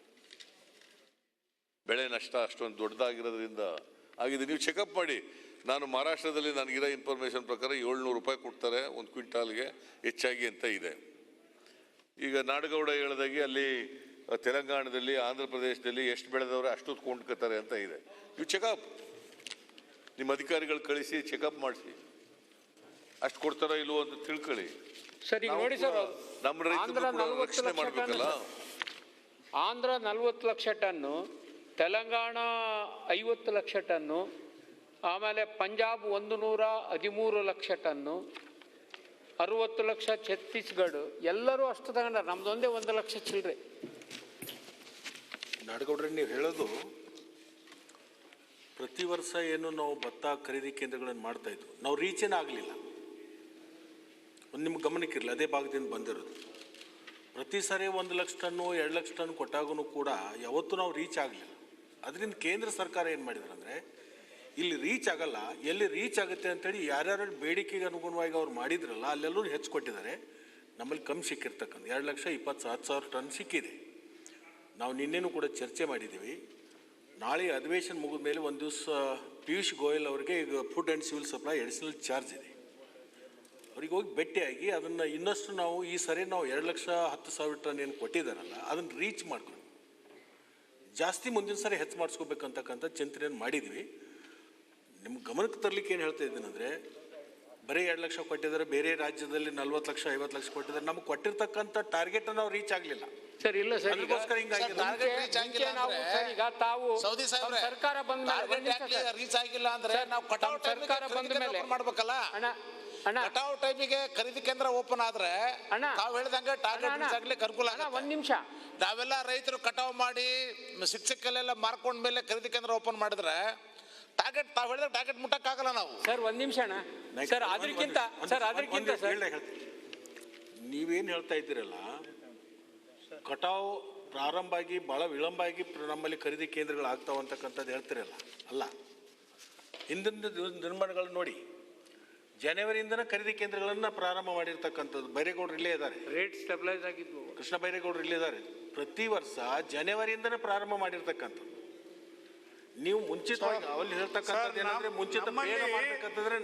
ಬೆಳೆ ನಷ್ಟ ಅಷ್ಟೊಂದು ದೊಡ್ಡದಾಗಿರೋದ್ರಿಂದ ಆಗಿದೆ. ನೀವು ಚೆಕಪ್ ಮಾಡಿ, ನಾನು ಮಹಾರಾಷ್ಟ್ರದಲ್ಲಿ ನನಗಿರೋ ಇನ್ಫಾರ್ಮೇಷನ್ ಪ್ರಕಾರ 700 ರೂಪಾಯಿ ಕೊಡ್ತಾರೆ ಒಂದು ಕ್ವಿಂಟಾಲ್ಗೆ ಹೆಚ್ಚಾಗಿ ಅಂತ ಇದೆ. ಈಗ ನಾಡಗೌಡ ಹೇಳಿದಾಗೆ ಅಲ್ಲಿ ತೆಲಂಗಾಣದಲ್ಲಿ, ಆಂಧ್ರ ಪ್ರದೇಶದಲ್ಲಿ ಎಷ್ಟು ಬೆಳೆದವ್ರೆ ಅಷ್ಟು ಕೊಂಡ್ಕೋತಾರೆ ಅಂತ ಇದೆ. ಇವು ಚೆಕಪ್ ನಿಮ್ಮ ಅಧಿಕಾರಿಗಳು ಕಳಿಸಿ ಚೆಕಪ್ ಮಾಡಿಸಿ ಅಷ್ಟು ಕೊಡ್ತಾರೋ ಇಲ್ವೋ ಅಂತ ತಿಳ್ಕೊಳ್ಳಿ. ಸರ್ ಈಗ ನೋಡಿ ಸರ್, ನಮ್ಮ ರೈತರು ರಕ್ಷಣೆ ಮಾಡಬೇಕಲ್ಲ. ಆಂಧ್ರ 40 ಲಕ್ಷ ಟನ್ನು, ತೆಲಂಗಾಣ 50 ಲಕ್ಷ ಟನ್ನು, ಆಮೇಲೆ ಪಂಜಾಬ್ 113 ಲಕ್ಷ ಟನ್ನು, 60 ಲಕ್ಷ ಛತ್ತೀಸ್ಗಢ, ಎಲ್ಲರೂ ಅಷ್ಟು ತಗೊಂಡ್ರೆ ನಮ್ದೊಂದೇ 1 ಲಕ್ಷ ಚಿಲ್ಲರೆ. ನಾಡಗೌಡ್ರೆ, ನೀವು ಹೇಳೋದು ಪ್ರತಿ ವರ್ಷ ಏನು ನಾವು ಭತ್ತ ಖರೀದಿ ಕೇಂದ್ರಗಳನ್ನು ಮಾಡ್ತಾ ಇದ್ವು, ನಾವು ರೀಚೇನೇ ಆಗಲಿಲ್ಲ. ಒಂದು ನಿಮ್ಗೆ ಗಮನಕ್ಕಿರಲಿ, ಅದೇ ಭಾಗದಿಂದ ಬಂದಿರೋದು. ಪ್ರತಿ ಸಾರಿ 1 ಲಕ್ಷ ಟನ್ನು 2 ಲಕ್ಷ ಟನ್ ಕೊಟ್ಟಾಗೂ ಕೂಡ ಯಾವತ್ತೂ ನಾವು ರೀಚ್ ಆಗಲಿಲ್ಲ. ಅದರಿಂದ ಕೇಂದ್ರ ಸರ್ಕಾರ ಏನು ಮಾಡಿದ್ರು ಅಂದರೆ, ಇಲ್ಲಿ ರೀಚ್ ಆಗಲ್ಲ, ಎಲ್ಲಿ ರೀಚ್ ಆಗುತ್ತೆ ಅಂತೇಳಿ ಯಾರ್ಯಾರು ಬೇಡಿಕೆಗೆ ಅನುಗುಣವಾಗಿ ಅವ್ರು ಮಾಡಿದ್ರಲ್ಲ ಅಲ್ಲೆಲ್ಲೂ ಹೆಚ್ಚು ಕೊಟ್ಟಿದ್ದಾರೆ. ನಮ್ಮಲ್ಲಿ ಕಮ್ಮಿ ಸಿಕ್ಕಿರ್ತಕ್ಕಂಥ 2,27,000 ಟನ್ ಸಿಕ್ಕಿದೆ. ನಾವು ನಿನ್ನೆನೂ ಕೂಡ ಚರ್ಚೆ ಮಾಡಿದ್ದೀವಿ. ನಾಳೆ ಅಧಿವೇಶನ ಮುಗಿದ ಮೇಲೆ ಒಂದು ದಿವಸ ಪಿಯೂಷ್ ಗೋಯಲ್ ಅವರಿಗೆ ಈಗ food and civil supply additional charge ಇದೆ, ಅವ್ರಿಗೆ ಹೋಗಿ ಭೇಟಿಯಾಗಿ ಅದನ್ನು ಇನ್ನಷ್ಟು ನಾವು ಈ ಸರಿ ನಾವು 2,10,000 ಟನ್ ಏನು ಕೊಟ್ಟಿದ್ದಾರಲ್ಲ ಅದನ್ನು ರೀಚ್ ಮಾಡ್ಕೊಂಡು ಜಾಸ್ತಿ ಮುಂದಿನ ಸರಿ ಹೆಚ್ಚು ಮಾಡಿಸ್ಕೋಬೇಕಂತಕ್ಕಂಥ ಚಿಂತನೆಯನ್ನು ಮಾಡಿದ್ವಿ. ನಿಮ್ಮ ಗಮನಕ್ಕೆ ತರಲಿಕ್ಕೆ ಏನು ಹೇಳ್ತಾ ಇದ್ದೀನಿ ಅಂದರೆ, ಬರೀ 2 ಲಕ್ಷ ಕೊಟ್ಟಿದ್ದಾರೆ, ಬೇರೆ ರಾಜ್ಯದಲ್ಲಿ 40 ಲಕ್ಷ 50 ಲಕ್ಷ ಕೊಟ್ಟಿದ್ದಾರೆ. ನಮ್ಗೆ ಕೊಟ್ಟಿರ್ತಕ್ಕಂಥ ಟಾರ್ಗೆಟ್ ನಾವು ರೀಚ್ ಆಗಲಿಲ್ಲ ಸರ್. ಇಲ್ಲ ಸರ್, ಅದಕ್ಕೋಸ್ಕರ ಈಗ ತಾವು ಸರ್ಕಾರ ಬಂದ ರೀಚ್ ಆಗಿಲ್ಲ ಅಂದ್ರೆ ನಾವು ಕಟಾವ್ ಸರ್ಕಾರ ಬಂದ ಮೇಲೆ ಮಾಡ್ಬೇಕಲ್ಲ. ಕಟಾವ್ ಟೈಮಿಗೆ ಖರೀದಿ ಕೇಂದ್ರ ಓಪನ್ ಆದ್ರೆ ತಾವು ಹೇಳಿದಂಗೆ ಟಾರ್ಗೆಟ್ ರೀಚ್ ಆಗ್ಲಿಕ್ಕೆ ಅನುಕೂಲ ಆಗುತ್ತೆ. 1 ನಿಮಿಷ, ನಾವೆಲ್ಲ ರೈತರು ಕಟಾವ್ ಮಾಡಿ ಶಿಕ್ಷಕಲ್ಲೆಲ್ಲ ಮಾರ್ಕೊಂಡ ಮೇಲೆ ಖರೀದಿ ಕೇಂದ್ರ ಓಪನ್ ಮಾಡಿದ್ರೆ ಟಾರ್ಗೆಟ್ ತಾವು ಹೇಳಿದ್ರೆ ಟಾರ್ಗೆಟ್ ಮುಟ್ಟಕ್ಕಾಗಲ್ಲ ನಾವು. ಸರ್ 1 ನಿಮಿಷ ಅಣ್ಣ. ಸರ್ ಅದಕ್ಕಿಂತ ನೀವೇನು ಹೇಳ್ತಾ ಇದ್ದೀರಲ್ಲ, ಕಟಾವು ಪ್ರಾರಂಭ ಆಗಿ ಭಾಳ ವಿಳಂಬ ಆಗಿ ನಮ್ಮಲ್ಲಿ ಖರೀದಿ ಕೇಂದ್ರಗಳು ಆಗ್ತಾವ ಅಂತಕ್ಕಂಥದ್ದು ಹೇಳ್ತಿರಲ್ಲ, ಅಲ್ಲ. ಹಿಂದಿನ ನಿರ್ಮಾಣಗಳು ನೋಡಿ, ಜನವರಿಯಿಂದನೇ ಖರೀದಿ ಕೇಂದ್ರಗಳನ್ನು ಪ್ರಾರಂಭ ಮಾಡಿರ್ತಕ್ಕಂಥದ್ದು. ಬೈರೇಗೌಡರು ಇಲ್ಲೇ ಇದ್ದಾರೆ, ರೇಟ್ ಸ್ಟೆಬಿಲೈಸ್ ಆಗಿದ್ವು. ಕೃಷ್ಣ ಬೈರೇಗೌಡರು ಇಲ್ಲೇ ಇದ್ದಾರೆ. ಪ್ರತಿ ವರ್ಷ ಜನವರಿಯಿಂದನೇ ಪ್ರಾರಂಭ ಮಾಡಿರ್ತಕ್ಕಂಥದ್ದು. ನೀವು ಮುಂಚಿತವಾಗಿ ಅಲ್ಲಿ ಹೇಳ್ತಕ್ಕಂಥದ್ದು ಏನಂದ್ರೆ, ಮುಂಚಿತ ಬೇಗ ಮಾಡ್ಬೇಕಂತಂದ್ರೆ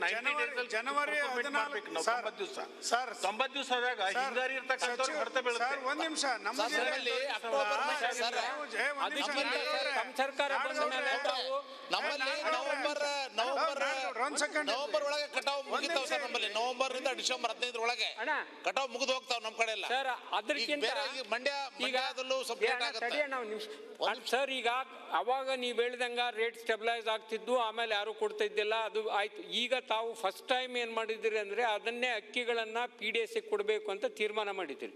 ಜನವರಿ 90 ದಿವಸದಾಗ ಹಿಂಗಾರಿ ಇರ್ತಕ್ಕಂಥವ್ರು ಹೊರತ ಬೀಳುತ್ತೆ. 1 ನಿಮಿಷ, ನಮ್ಮ ಜಿಲ್ಲೆಯಲ್ಲಿ ಸರ್ಕಾರ ಬಂದ ಮೇಲೆ ನವೆಂಬರ್ ಒಳಗೆ ಕಟಾವು ಮುಗಿತಾವ ಸರ್. ನಮ್ಮಲ್ಲಿ ನವೆಂಬರ್ ಇಂದ ಡಿಸೆಂಬರ್ 15 ಒಳಗೆ ಕಟಾವು ಮುಗಿದು ಹೋಗ್ತಾವ ನಮ್ಮ ಕಡೆ ಎಲ್ಲ. ಸರ್ ಅದಕ್ಕಿಂತ ಮಂಡ್ಯದಲ್ಲೂ ಸ್ವಲ್ಪ ಲೇಟ್ ಆಗುತ್ತೆ ಸರ್. ಈಗ ಅವಾಗ ನೀವು ಹೇಳ್ದಂಗ ರೇಟ್ ಸ್ಟೆಬಿಲೈಸ್ ಆಗ್ತಿದ್ದು, ಆಮೇಲೆ ಯಾರು ಕೊಡ್ತಾ ಇದ್ದಿಲ್ಲ, ಅದು ಆಯ್ತು. ಈಗ ತಾವು ಫಸ್ಟ್ ಟೈಮ್ ಏನು ಮಾಡಿದಿರಿ ಅಂದರೆ, ಅದನ್ನೇ ಅಕ್ಕಿಗಳನ್ನು PDS ಕೊಡಬೇಕು ಅಂತ ತೀರ್ಮಾನ ಮಾಡಿದ್ದೀರಿ.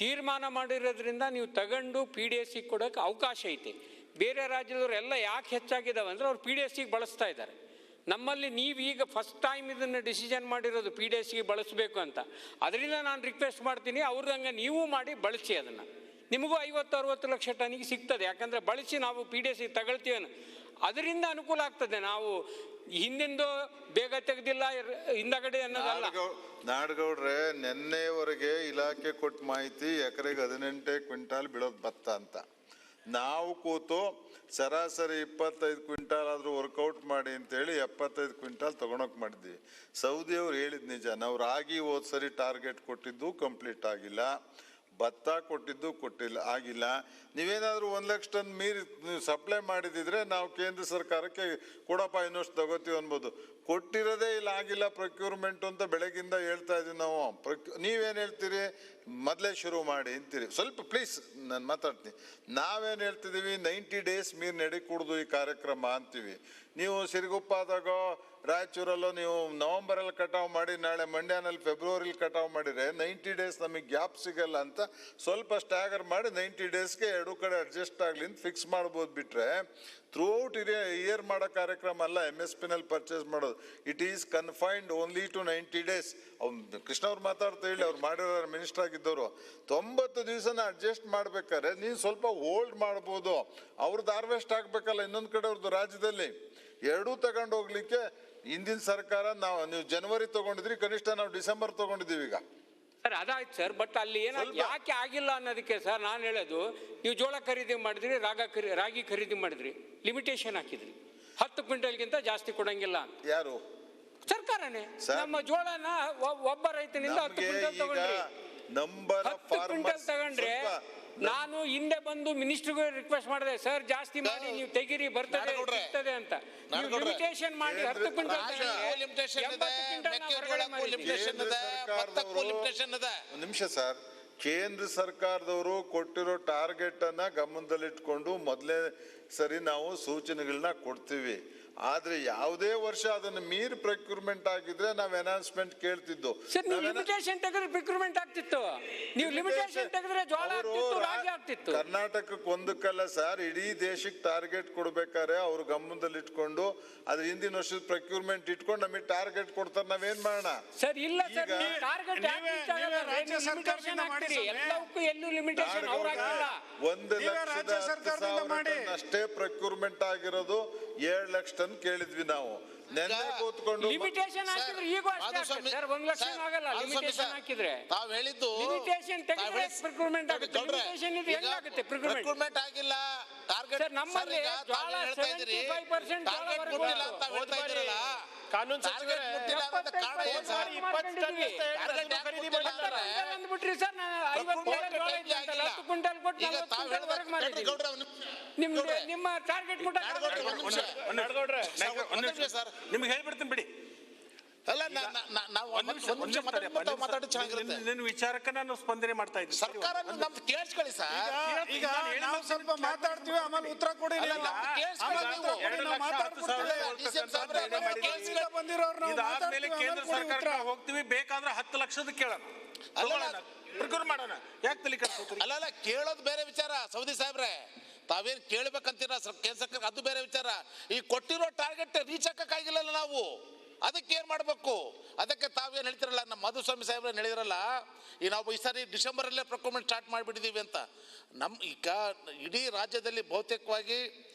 ತೀರ್ಮಾನ ಮಾಡಿರೋದ್ರಿಂದ ನೀವು ತಗೊಂಡು PDS ಕೊಡೋಕೆ ಅವಕಾಶ ಐತೆ. ಬೇರೆ ರಾಜ್ಯದವ್ರು ಎಲ್ಲ ಯಾಕೆ ಹೆಚ್ಚಾಗಿದ್ದಾವೆ ಅಂದರೆ, ಅವ್ರು PDS ಬಳಸ್ತಾ ಇದ್ದಾರೆ. ನಮ್ಮಲ್ಲಿ ನೀವು ಈಗ ಫಸ್ಟ್ ಟೈಮ್ ಇದನ್ನು ಡಿಸಿಷನ್ ಮಾಡಿರೋದು PDS ಬಳಸಬೇಕು ಅಂತ. ಅದರಿಂದ ನಾನು ರಿಕ್ವೆಸ್ಟ್ ಮಾಡ್ತೀನಿ, ಅವ್ರದಂಗೆ ನೀವು ಮಾಡಿ ಬಳಸಿ. ಅದನ್ನು ನಿಮಗೂ 50-60 ಲಕ್ಷ ಟನ್ನಿಗೆ ಸಿಗ್ತದೆ. ಯಾಕಂದರೆ ಬಳಸಿ ನಾವು PDS ತಗೊಳ್ತೀವಿ, ಅದರಿಂದ ಅನುಕೂಲ ಆಗ್ತದೆ. ನಾವು ಹಿಂದಿಂದು ಬೇಗ ತೆಗೆದಿಲ್ಲ ಹಿಂದಗಡೆ ಅನ್ನೋದಲ್ಲ. ನಾಡಗೌಡ್ರೆ, ನಿನ್ನೆವರೆಗೆ ಇಲಾಖೆ ಕೊಟ್ಟ ಮಾಹಿತಿ ಎಕರೆಗೆ 18 ಕ್ವಿಂಟಾಲ್ ಬೀಳೋದು ಭತ್ತ ಅಂತ. ನಾವು ಕೂತು ಸರಾಸರಿ 25 ಕ್ವಿಂಟಾಲ್ ಆದರೂ ವರ್ಕೌಟ್ ಮಾಡಿ ಅಂತೇಳಿ 75 ಕ್ವಿಂಟಾಲ್ ತೊಗೊಳಕ್ಕೆ ಮಾಡಿದ್ವಿ. ಸೌದಿಯವ್ರು ಹೇಳಿದ ನಿಜ, ನಾವು ರಾಗಿ ಹೋದ ಸರಿ ಟಾರ್ಗೆಟ್ ಕೊಟ್ಟಿದ್ದು ಕಂಪ್ಲೀಟ್ ಆಗಿಲ್ಲ, ಭತ್ತ ಕೊಟ್ಟಿದ್ದು ಆಗಿಲ್ಲ. ನೀವೇನಾದರೂ 1 ಲಕ್ಷ ಟನ್ ಮೀರಿ ಸಪ್ಲೈ ಮಾಡಿದಿದ್ರೆ ನಾವು ಕೇಂದ್ರ ಸರ್ಕಾರಕ್ಕೆ ಕೊಡಪ್ಪ ಇನ್ನಷ್ಟು ತಗೋತೀವಿ ಅನ್ಬೋದು. ಕೊಟ್ಟಿರೋದೇ ಇಲ್ಲ, ಆಗಿಲ್ಲ ಪ್ರೊಕ್ಯೂರ್ಮೆಂಟ್ ಅಂತ ಬೆಳಗಿಂದ ಹೇಳ್ತಾ ಇದ್ದೀವಿ ನಾವು. ನೀವೇನು ಹೇಳ್ತೀರಿ, ಮೊದಲೇ ಶುರು ಮಾಡಿ ಅಂತೀರಿ. ಸ್ವಲ್ಪ ಪ್ಲೀಸ್ ನಾನು ಮಾತಾಡ್ತೀನಿ. ನಾವೇನು ಹೇಳ್ತಿದ್ದೀವಿ, 90 ಡೇಸ್ ಮೀರಿ ನಡಿಕೂಡ್ದು ಈ ಕಾರ್ಯಕ್ರಮ ಅಂತೀವಿ. ನೀವು ಸಿರುಗುಪ್ಪಾದಾಗೋ ರಾಯಚೂರಲ್ಲೋ ನೀವು ನವಂಬರಲ್ಲಿ ಕಟಾವು ಮಾಡಿ, ನಾಳೆ ಮಂಡ್ಯನಲ್ಲಿ ಫೆಬ್ರವರಿಲಿ ಕಟಾವು ಮಾಡಿದರೆ 90 ಡೇಸ್ ನಮಗೆ ಗ್ಯಾಪ್ ಸಿಗಲ್ಲ ಅಂತ ಸ್ವಲ್ಪ ಸ್ಟ್ಯಾಗರ್ ಮಾಡಿ 90 ಡೇಸ್ಗೆ ಎರಡೂ ಕಡೆ ಅಡ್ಜಸ್ಟ್ ಆಗಲಿ ಅಂತ ಫಿಕ್ಸ್ ಮಾಡ್ಬೋದು. ಬಿಟ್ಟರೆ ಥ್ರೂಔಟ್ ಇಯರ್ ಮಾಡೋ ಕಾರ್ಯಕ್ರಮ ಅಲ್ಲ MSPನಲ್ಲಿ ಪರ್ಚೇಸ್ ಮಾಡೋದು. It is confined only to 90 days. ಅವ್ನು ಕೃಷ್ಣ ಅವ್ರು ಮಾತಾಡ್ತಾ ಹೇಳಿ, ಅವ್ರು ಮಾಡಿರೋ ಮಿನಿಸ್ಟರ್ ಆಗಿದ್ದವರು 90 ದಿವಸನ ಅಡ್ಜಸ್ಟ್ ಮಾಡ್ಬೇಕಾದ್ರೆ ನೀವು ಸ್ವಲ್ಪ ಹೋಲ್ಡ್ ಮಾಡ್ಬೋದು. ಅವ್ರದ್ದು ಹಾರ್ವೆಸ್ಟ್ ಆಗಬೇಕಲ್ಲ, ಇನ್ನೊಂದು ಕಡೆ ಅವ್ರದ್ದು ರಾಜ್ಯದಲ್ಲಿ ಎರಡೂ ತಗೊಂಡು ಹೋಗ್ಲಿಕ್ಕೆ ಹಿಂದಿನ ಸರ್ಕಾರ ನೀವು ಜನವರಿ ತಗೊಂಡಿದ್ರಿ, ಕನಿಷ್ಠ ನಾವು ಡಿಸೆಂಬರ್ ತಗೊಂಡಿದ್ದೀವಿ ಈಗ. ಸರ್ ಅದಾಯ್ತು ಸರ್, ಬಟ್ ಅಲ್ಲಿ ಯಾಕೆ ಆಗಿಲ್ಲ ಅನ್ನೋದಕ್ಕೆ ಸರ್ ನಾನು ಹೇಳೋದು, ನೀವು ಜೋಳ ಖರೀದಿ ಮಾಡಿದ್ರಿ, ರಾಗಿ ಖರೀದಿ ಮಾಡಿದ್ರಿ, ಲಿಮಿಟೇಷನ್ ಹಾಕಿದ್ರಿ. 10 ಕ್ವಿಂಟಲ್ಗಿಂತ ಜಾಸ್ತಿ ಕೊಡಂಗಿಲ್ಲ ಅಂತ. ಯಾರು? ಸರ್ಕಾರನೇ. ಸರ್, ನಮ್ಮ ಜೋಳನ ಒಬ್ಬ ರೈತನಿಂದ 10 ಕ್ವಿಂಟಲ್ ತಗೊಂಡ್ರಿ. ನಂಬರ್ 10 ಕ್ವಿಂಟಲ್ ತಗೊಂಡ್ರೆ ನಾನು ಹಿಂದೆ ಬಂದು ಮಿನಿಸ್ಟ್ರಿಗೆ ರಿಕ್ವೆಸ್ಟ್ ಮಾಡಿದೆ, ಸರ್ ಜಾಸ್ತಿ ಮಾಡಿ ನೀವು ತೆಗಿರಿ ಬರ್ತದೆ ಅಂತ. ಲಿಮಿಟೇಷನ್ ಮಾಡಿ 10 ಕ್ವಿಂಟಲ್ ಒಂದು ನಿಮಿಷ ಸರ್. ಕೇಂದ್ರ ಸರ್ಕಾರದವರು ಕೊಟ್ಟಿರೋ ಟಾರ್ಗೆಟ್ ಅನ್ನ ಗಮನದಲ್ಲಿಟ್ಕೊಂಡು ಮೊದಲೇ ಸರಿ ನಾವು ಸೂಚನೆಗಳನ್ನ ಕೊಡ್ತೀವಿ. ಆದ್ರೆ ಯಾವುದೇ ವರ್ಷ ಅದನ್ನು ಮೀರಿ ಪ್ರೊಕ್ಯೂರ್ಮೆಂಟ್ ಆಗಿದ್ರೆ ನಾವು ಅನೌನ್ಸ್ಮೆಂಟ್ ಕೇಳ್ತಿದ್ದು. ಸರ್ ನೀವು ಲಿಮಿಟೇಷನ್ ತೆಗೆದ್ರೆ ಪ್ರೊಕ್ಯೂರ್ಮೆಂಟ್ ಆಗ್ತಿತ್ತು. ನೀವು ಲಿಮಿಟೇಷನ್ ತೆಗೆದ್ರೆ ಜೋಳ ಆಗ್ತಿತ್ತು, ರಾಗಿ ಆಗ್ತಿತ್ತು. ಕರ್ನಾಟಕಕ್ಕೆ ಒಂದಕ್ಕಲ್ಲ ಸರ್, ಇಡೀ ದೇಶಕ್ಕೆ ಟಾರ್ಗೆಟ್ ಕೊಡ್ಬೇಕಾದ್ರೆ ಅವ್ರು ಗಮನದಲ್ಲಿ ಇಟ್ಕೊಂಡು ಅದ್ರ ಹಿಂದಿನ ವರ್ಷದ ಪ್ರೊಕ್ಯೂರ್ಮೆಂಟ್ ಇಟ್ಕೊಂಡು ನಮಗೆ ಟಾರ್ಗೆಟ್ ಕೊಡ್ತಾರೆ. ನಾವೇನ್ ಮಾಡೋಣ ಸರ್? ಇಲ್ಲ ಸರ್, ಟಾರ್ಗೆಟ್ ಲಿಮಿಟೇಷನ್ ಆಗ್ತೀರಿ ಎಲ್ಲವಕ್ಕೂ. ಎಲ್ಲೂ ಲಿಮಿಟೇಷನ್ ಅವ್ರು ಹಾಕಿಲ್ಲ. 1,10,000 ಅಷ್ಟೇ ಪ್ರೊಕ್ಯೂರ್ಮೆಂಟ್ ಆಗಿರೋದು. 7 ಲಕ್ಷ ಟನ್ ಕೇಳಿದ್ವಿ ನಾವು. ನೆನ್ನೆ ಕೂತ್ಕೊಂಡು ಲಿಮಿಟೇಷನ್ ಹಾಕಿದ್ರೆ ಈಗ ಅಷ್ಟೇ ಆಗ್ತದೆ ಸರ್. 1 ಲಕ್ಷ ಆಗಲ್ಲ ಲಿಮಿಟೇಷನ್ ಹಾಕಿದ್ರೆ. ತಾವ್ ಹೇಳಿದ್ದು ಲಿಮಿಟೇಷನ್ ತೆಗೆದ್ರೆ ಪ್ರೊಕ್ಯೂರ್ಮೆಂಟ್ ಆಗುತ್ತೆ. ಲಿಮಿಟೇಷನ್ ಇದು ಹೆಂಗಾಗುತ್ತೆ ಪ್ರೊಕ್ಯೂರ್ಮೆಂಟ್ ಆಗಿಲ್ಲ. ಟಾರ್ಗೆಟ್ ಸರ್ ನಮ್ಮಲ್ಲಿ ಜೋಳ 75% ಟಾರ್ಗೆಟ್ ಮುಟ್ಟಿಲ್ಲ ಅಂತ ಹೇಳ್ತಾ ಇದ್ದೀರಲ್ಲ. ಕಾನೂನು ಸಚಿವರೇ ಅಂದ್ಬಿಟ್ರಿ ಸರ್. ನಾನು 50 ಕ್ವಿಂಟಲ್ ಕೊಟ್ಟು 40 ಕ್ವಿಂಟಲ್ ವರೆಗೆ ಮಾಡಿದ್ದೀವಿ. ನಿಮ್ಮ ಟಾರ್ಗೆಟ್ ಮುಟ್ಟ ನಿಮ್ಗೆ ಹೇಳ್ಬಿಡ್ತೀನಿ ಬಿಡಿ. ಅಲ್ಲ ಮಾತಾಡಿ ಚೆನ್ನಾಗಿರುತ್ತೆ. ನಿನ್ನ ವಿಚಾರಕ್ಕೆ ನಾನು ಸ್ಪಂದನೆ ಮಾಡ್ತಾ ಇದ್ದೀನಿ. ಸರ್ಕಾರ ನಮ್ದು ಕೇಳಿಸ್ಕೊಳ್ಳಿ ಸರ್. ಈಗ ನಾವು ಸ್ವಲ್ಪ ಮಾತಾಡ್ತೀವಿ, ಆಮೇಲೆ ಉತ್ತರ ಕೊಡಿ. ಇದಾದ್ಮೇಲೆ ಕೇಂದ್ರ ಸರ್ಕಾರ ಹೋಗ್ತೀವಿ, ಬೇಕಾದ್ರೆ 10 ಲಕ್ಷದ ಕೇಳೋಣ, ಪ್ರೊಕ್ಯೂರ್ ಮಾಡೋಣ. ಯಾಕೆ ತಲೆ ಕೆಡಿಸ್ಕೊತೀರಿ? ಅಲ್ಲ ಕೇಳೋದು ಬೇರೆ ವಿಚಾರ. ಸೌದಿ ಸಾಹೇಬ್ರೆ, ತಾವೇನ್ ಕೇಳ್ಬೇಕಂತೀರ ಕೇಂದ್ರ ಸರ್ಕಾರ, ಅದು ಬೇರೆ ವಿಚಾರ. ಈ ಕೊಟ್ಟಿರೋ ಟಾರ್ಗೆಟ್ ರೀಚ್ ಹಾಕಕ್ಕಾಗಿಲ್ಲ ನಾವು. ಅದಕ್ಕೆ ಏನ್ ಮಾಡ್ಬೇಕು? ಅದಕ್ಕೆ ತಾವೇನ್ ಹೇಳ್ತಿರಲ್ಲ, ನಮ್ಮ ಮಧುಸ್ವಾಮಿ ಸಾಹೇಬ್ರ ಹೇಳಿದ್ರಲ್ಲ, ಈ ನಾವು ಈ ಸಾರಿ ಡಿಸೆಂಬರ್ ಅಲ್ಲೇ ಪ್ರೊಕ್ಯೂರ್ಮೆಂಟ್ ಸ್ಟಾರ್ಟ್ ಮಾಡಿಬಿಟ್ಟಿದೀವಿ ಅಂತ. ಈಗ ಇಡೀ ರಾಜ್ಯದಲ್ಲಿ ಬಹುತೇಕವಾಗಿ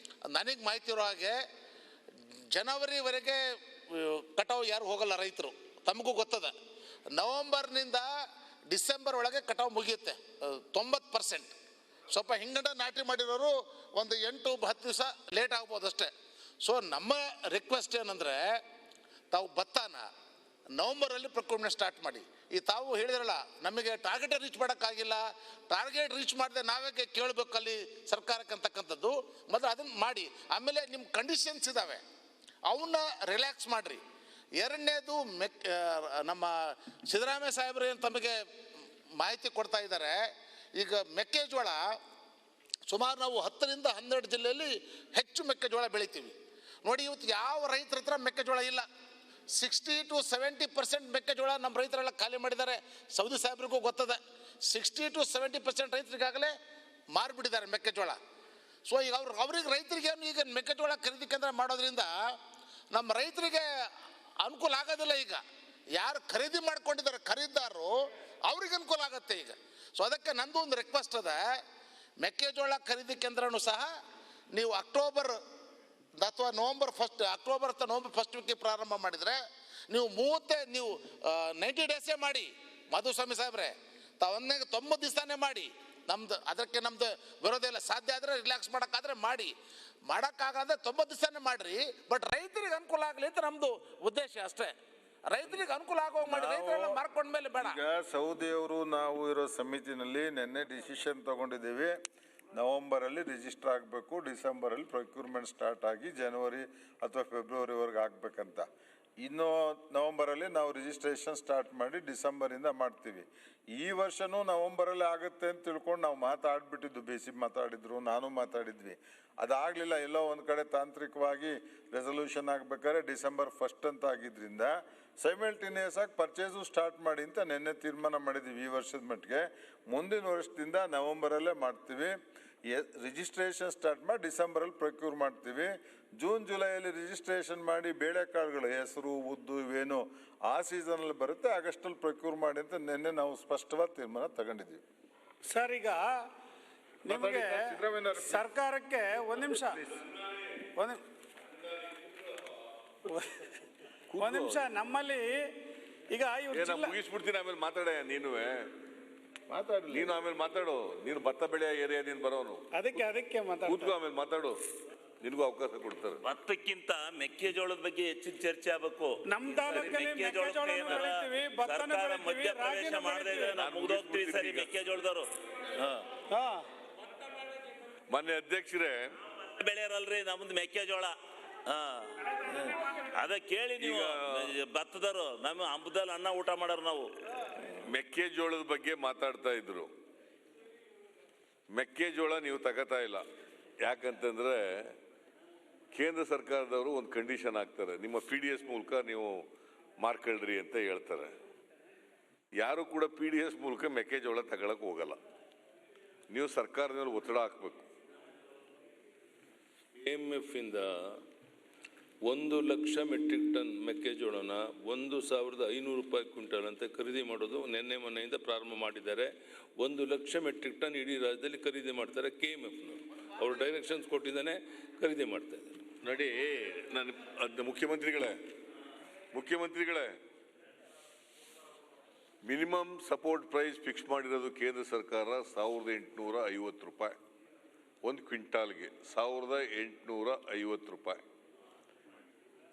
ನನಗೆ ಮಾಹಿತಿ ಇರೋ ಹಾಗೆ ಜನವರಿವರೆಗೆ ಕಟಾವು ಯಾರು ಹೋಗಲ್ಲ ರೈತರು. ತಮಗೂ ಗೊತ್ತದ. ನವೆಂಬರ್ನಿಂದ ಡಿಸೆಂಬರ್ ಒಳಗೆ ಕಟಾವು ಮುಗಿಯುತ್ತೆ 90%. ಸ್ವಲ್ಪ ಹಿಂಗಂಡ ನಾಟಿ ಮಾಡಿರೋರು ಒಂದು 8-10 ದಿವಸ ಲೇಟ್ ಆಗ್ಬೋದು ಅಷ್ಟೇ. ಸೊ ನಮ್ಮ ರಿಕ್ವೆಸ್ಟ್ ಏನಂದರೆ, ತಾವು ಭತ್ತನ ನವಂಬರಲ್ಲಿ ಪ್ರೊಕ್ಯೂರ್ಮೆಂಟ್ ಸ್ಟಾರ್ಟ್ ಮಾಡಿ. ಈ ತಾವು ಹೇಳಿದ್ರಲ್ಲ, ನಮಗೆ ಟಾರ್ಗೆಟ್ ರೀಚ್ ಮಾಡೋಕ್ಕಾಗಿಲ್ಲ, ಟಾರ್ಗೆಟ್ ರೀಚ್ ಮಾಡಿದೆ ನಾವೇ ಕೇಳಬೇಕು ಅಲ್ಲಿ ಸರ್ಕಾರಕ್ಕೆ ಅಂತಕ್ಕಂಥದ್ದು. ಮೊದಲು ಅದನ್ನು ಮಾಡಿ, ಆಮೇಲೆ ನಿಮ್ಮ ಕಂಡೀಷನ್ಸ್ ಇದ್ದಾವೆ ಅವನ್ನ ರಿಲ್ಯಾಕ್ಸ್ ಮಾಡಿರಿ. ಎರಡನೇದು ನಮ್ಮ ಸಿದ್ದರಾಮಯ್ಯ ಸಾಹೇಬರು ಏನು ತಮಗೆ ಮಾಹಿತಿ ಕೊಡ್ತಾ ಇದ್ದಾರೆ. ಈಗ ಮೆಕ್ಕೆಜೋಳ ಸುಮಾರು ನಾವು 10ರಿಂದ 12 ಜಿಲ್ಲೆಯಲ್ಲಿ ಹೆಚ್ಚು ಮೆಕ್ಕೆಜೋಳ ಬೆಳಿತೀವಿ ನೋಡಿ. ಇವತ್ತು ಯಾವ ರೈತರ ಹತ್ರ ಮೆಕ್ಕೆಜೋಳ ಇಲ್ಲ. 60 to 70% ಮೆಕ್ಕೆಜೋಳ ನಮ್ಮ ರೈತರೆಲ್ಲ ಖಾಲಿ ಮಾಡಿದ್ದಾರೆ. ಸೌದಿ ಸಾಹೇಬ್ರಿಗೂ ಗೊತ್ತದೆ. 60 to 70% ರೈತರಿಗಾಗಲೇ ಮಾರಿಬಿಟ್ಟಿದ್ದಾರೆ ಮೆಕ್ಕೆಜೋಳ. ಸೊ ಈಗ ಅವ್ರಿಗೆ ರೈತರಿಗೆ ಈಗ ಮೆಕ್ಕೆಜೋಳ ಖರೀದಿ ಕೇಂದ್ರ ಮಾಡೋದ್ರಿಂದ ನಮ್ಮ ರೈತರಿಗೆ ಅನುಕೂಲ ಆಗೋದಿಲ್ಲ. ಈಗ ಯಾರು ಖರೀದಿ ಮಾಡ್ಕೊಂಡಿದ್ದಾರೆ ಖರೀದಿದಾರರು, ಅವ್ರಿಗೆ ಅನುಕೂಲ ಆಗುತ್ತೆ ಈಗ. ಸೊ ಅದಕ್ಕೆ ನಂದು ಒಂದು ರಿಕ್ವೆಸ್ಟ್ ಅದ, ಮೆಕ್ಕೆಜೋಳ ಖರೀದಿ ಕೇಂದ್ರನೂ ಸಹ ನೀವು ಅಕ್ಟೋಬರ್ ಅಥವಾ ನವಂಬರ್ 1st ವೀಕಿಗೆ ಪ್ರಾರಂಭ ಮಾಡಿದರೆ ನೀವು 90 ಡೇಸೇ ಮಾಡಿ. ಮಧುಸ್ವಾಮಿ ಸಾಹೇಬ್ರೆ, ತಾವನ್ನೇ 90 ದಿವಸನೇ ಮಾಡಿ. ಅದಕ್ಕೆ ನಮ್ದು ವಿರೋಧ ಇಲ್ಲ. ಸಾಧ್ಯ ಆದರೆ ರಿಲ್ಯಾಕ್ಸ್ ಮಾಡೋಕ್ಕಾದ್ರೆ ಮಾಡಿ, ಮಾಡೋಕ್ಕಾಗದೆ 90 ದಿವಸನೇ ಮಾಡಿರಿ. ಬಟ್ ರೈತರಿಗೆ ಅನುಕೂಲ ಆಗಲಿ ಅಂತ ನಮ್ಮದು ಉದ್ದೇಶ ಅಷ್ಟೇ. ರೈತರಿಗೆ ಅನುಕೂಲ ಆಗೋ ಮಾಡಿ, ರೈತರೆಲ್ಲ ಮಾರ್ಕೊಂಡ್ಮೇಲೆ ಬೇಡ. ಈಗ ಸೌದಿಯವರು ನಾವು ಇರೋ ಸಮಿತಿನಲ್ಲಿ ನಿನ್ನೆ ಡಿಸಿಷನ್ ತಗೊಂಡಿದ್ದೀವಿ. ನವಂಬರಲ್ಲಿ ರಿಜಿಸ್ಟರ್ ಆಗಬೇಕು, ಡಿಸೆಂಬರಲ್ಲಿ ಪ್ರೊಕ್ಯೂರ್ಮೆಂಟ್ ಸ್ಟಾರ್ಟ್ ಆಗಿ ಜನವರಿ ಅಥವಾ ಫೆಬ್ರವರಿವರೆಗೆ ಆಗಬೇಕಂತ. ಇನ್ನು ನವಂಬರಲ್ಲಿ ನಾವು ರಿಜಿಸ್ಟ್ರೇಷನ್ ಸ್ಟಾರ್ಟ್ ಮಾಡಿ ಡಿಸೆಂಬರಿಂದ ಮಾಡ್ತೀವಿ. ಈ ವರ್ಷನೂ ನವಂಬರಲ್ಲಿ ಆಗುತ್ತೆ ಅಂತ ತಿಳ್ಕೊಂಡು ನಾವು ಮಾತಾಡ್ಬಿಟ್ಟಿದ್ದು. ಬೇಸಿ ಮಾತಾಡಿದ್ರು, ನಾನು ಮಾತಾಡಿದ್ವಿ. ಅದಾಗಲಿಲ್ಲ. ಎಲ್ಲೋ ಒಂದು ಕಡೆ ತಾಂತ್ರಿಕವಾಗಿ ರೆಸಲ್ಯೂಷನ್ ಆಗಬೇಕಾದ್ರೆ ಡಿಸೆಂಬರ್ 1 ಅಂತ ಆಗಿದ್ದರಿಂದ ಸೈಮಲ್ಟೇನಿಯಸ್ ಆಗಿ ಪರ್ಚೇಸು ಸ್ಟಾರ್ಟ್ ಮಾಡಿ ಅಂತ ನಿನ್ನೆ ತೀರ್ಮಾನ ಮಾಡಿದ್ದೀವಿ. ಈ ವರ್ಷದ ಮಟ್ಟಿಗೆ ಮುಂದಿನ ವರ್ಷದಿಂದ ನವಂಬರಲ್ಲೇ ಮಾಡ್ತೀವಿ. ರಿಜಿಸ್ಟ್ರೇಷನ್ ಸ್ಟಾರ್ಟ್ ಮಾಡಿ ಡಿಸೆಂಬರಲ್ಲಿ ಪ್ರೊಕ್ಯೂರ್ ಮಾಡ್ತೀವಿ. ಜೂನ್ ಜುಲೈಯಲ್ಲಿ ರಿಜಿಸ್ಟ್ರೇಷನ್ ಮಾಡಿ ಬೇಳೆಕಾಳುಗಳು, ಹೆಸರು, ಉದ್ದು ಇವೇನು ಆ ಸೀಸನಲ್ಲಿ ಬರುತ್ತೆ, ಆಗಸ್ಟಲ್ಲಿ ಪ್ರೊಕ್ಯೂರ್ ಮಾಡಿ ಅಂತ ನಿನ್ನೆ ನಾವು ಸ್ಪಷ್ಟವಾದ ತೀರ್ಮಾನ ತಗೊಂಡಿದ್ದೀವಿ. ಸರ್, ಈಗ ನಿಮಗೆ ಸರ್ಕಾರಕ್ಕೆ ಒಂದು ನಿಮಿಷ ನಮ್ಮಲ್ಲಿ ಈಗ ಮುಗಿಸ್ಬಿಡ್ತೀನಿ, ಆಮೇಲೆ ಮಾತಾಡ. ನೀನು ಆಮೇಲೆ ಮಾತಾಡು. ನೀನು ಭತ್ತ ಬೆಳೆಯ ಏರಿಯಾ ನೀನು ಬರೋನು. ಅದಕ್ಕೆ ಕೂತ್ಕೋ, ಆಮೇಲೆ ಮಾತಾಡು. ನಿನಗೂ ಅವಕಾಶ ಕೊಡ್ತಾರೆ. ಭತ್ತಕ್ಕಿಂತ ಮೆಕ್ಕೆಜೋಳದ ಬಗ್ಗೆ ಹೆಚ್ಚಿನ ಚರ್ಚೆ ಆಗಬೇಕು. ನಮ್ಮ ತಾಲೂಕಲ್ಲಿ ಮೆಕ್ಕೆಜೋಳನೂ ಬೆಳಿತೀವಿ, ಭತ್ತನೂ ಸರ್ಕಾರ ಬೆಳಿತೀವಿ, ಮಧ್ಯಪ್ರವೇಶ ರಾಗಿನೂ ಮಾಡದೇ ಇದ್ರೆ ನಾವು ಮುಗಿದೋಗ್ತೀವಿ ಸರಿ ಮೆಕ್ಕೆಜೋಳದವರು. ಮಾನ್ಯ ಅಧ್ಯಕ್ಷರೇ, ಬೆಳೆಯರಲ್ರಿ ನಮ್ದು ಮೆಕ್ಕೆಜೋಳ. ಅದ ಕೇಳಿ ನೀವು ಭತ್ತದವರು ನಮ್ಮ ಹಬ್ಬದಲ್ಲಿ ಅನ್ನ ಊಟ ಮಾಡೋರು ನಾವು. ಮೆಕ್ಕೆಜೋಳದ ಬಗ್ಗೆ ಮಾತಾಡ್ತಾ ಇದ್ರು. ಮೆಕ್ಕೆಜೋಳ ನೀವು ತಗೋತಾ ಇಲ್ಲ, ಯಾಕಂತಂದ್ರೆ ಕೇಂದ್ರ ಸರ್ಕಾರದವರು ಒಂದು ಕಂಡೀಷನ್ ಹಾಕ್ತಾರೆ, ನಿಮ್ಮ PDS ಮೂಲಕ ನೀವು ಮಾರ್ಕೊಳ್ರಿ ಅಂತ ಹೇಳ್ತಾರೆ. ಯಾರು ಕೂಡ PDS ಮೂಲಕ ಮೆಕ್ಕೆಜೋಳ ತಗೊಳಕ್ ಹೋಗಲ್ಲ. ನೀವು ಸರ್ಕಾರದ ಮೇಲೆ ಒತ್ತಡ ಹಾಕ್ಬೇಕು. KMF ಇಂದ 1 ಲಕ್ಷ ಮೆಟ್ರಿಕ್ ಟನ್ ಮೆಕ್ಕೆಜೋಳನ 1,500 ರೂಪಾಯಿ ಕ್ವಿಂಟಲ್ ಅಂತ ಖರೀದಿ ಮಾಡೋದು ನಿನ್ನೆ ಮೊನ್ನೆಯಿಂದ ಪ್ರಾರಂಭ ಮಾಡಿದ್ದಾರೆ. 1 ಲಕ್ಷ ಮೆಟ್ರಿಕ್ ಟನ್ ಇಡೀ ರಾಜ್ಯದಲ್ಲಿ ಖರೀದಿ ಮಾಡ್ತಾರೆ. KMFನವರು ಅವರು ಡೈರೆಕ್ಷನ್ಸ್ ಕೊಟ್ಟಿದ್ದಾನೆ, ಖರೀದಿ ಮಾಡ್ತಾ ಇದ್ದಾರೆ. ನೋಡಿ, ನಾನು ಮುಖ್ಯಮಂತ್ರಿಗಳೇ ಮಿನಿಮಮ್ ಸಪೋರ್ಟ್ ಪ್ರೈಸ್ ಫಿಕ್ಸ್ ಮಾಡಿರೋದು ಕೇಂದ್ರ ಸರ್ಕಾರ 1,850 ರೂಪಾಯಿ ಒಂದು ಕ್ವಿಂಟಾಲ್ಗೆ, 1,850 ರೂಪಾಯಿ.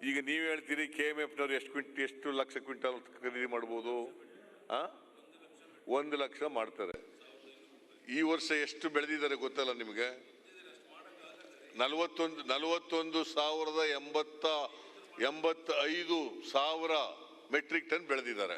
ಈಗ ನೀವು ಹೇಳ್ತೀರಿ KMFನವ್ರು ಎಷ್ಟು ಲಕ್ಷ ಕ್ವಿಂಟಾಲ್ ಖರೀದಿ ಮಾಡ್ಬೋದು? 1 ಲಕ್ಷ ಮಾಡ್ತಾರೆ. ಈ ವರ್ಷ ಎಷ್ಟು ಬೆಳೆದಿದ್ದಾರೆ ಗೊತ್ತಲ್ಲ ನಿಮಗೆ? 41,085,000 ಮೆಟ್ರಿಕ್ ಟನ್ ಬೆಳೆದಿದ್ದಾರೆ.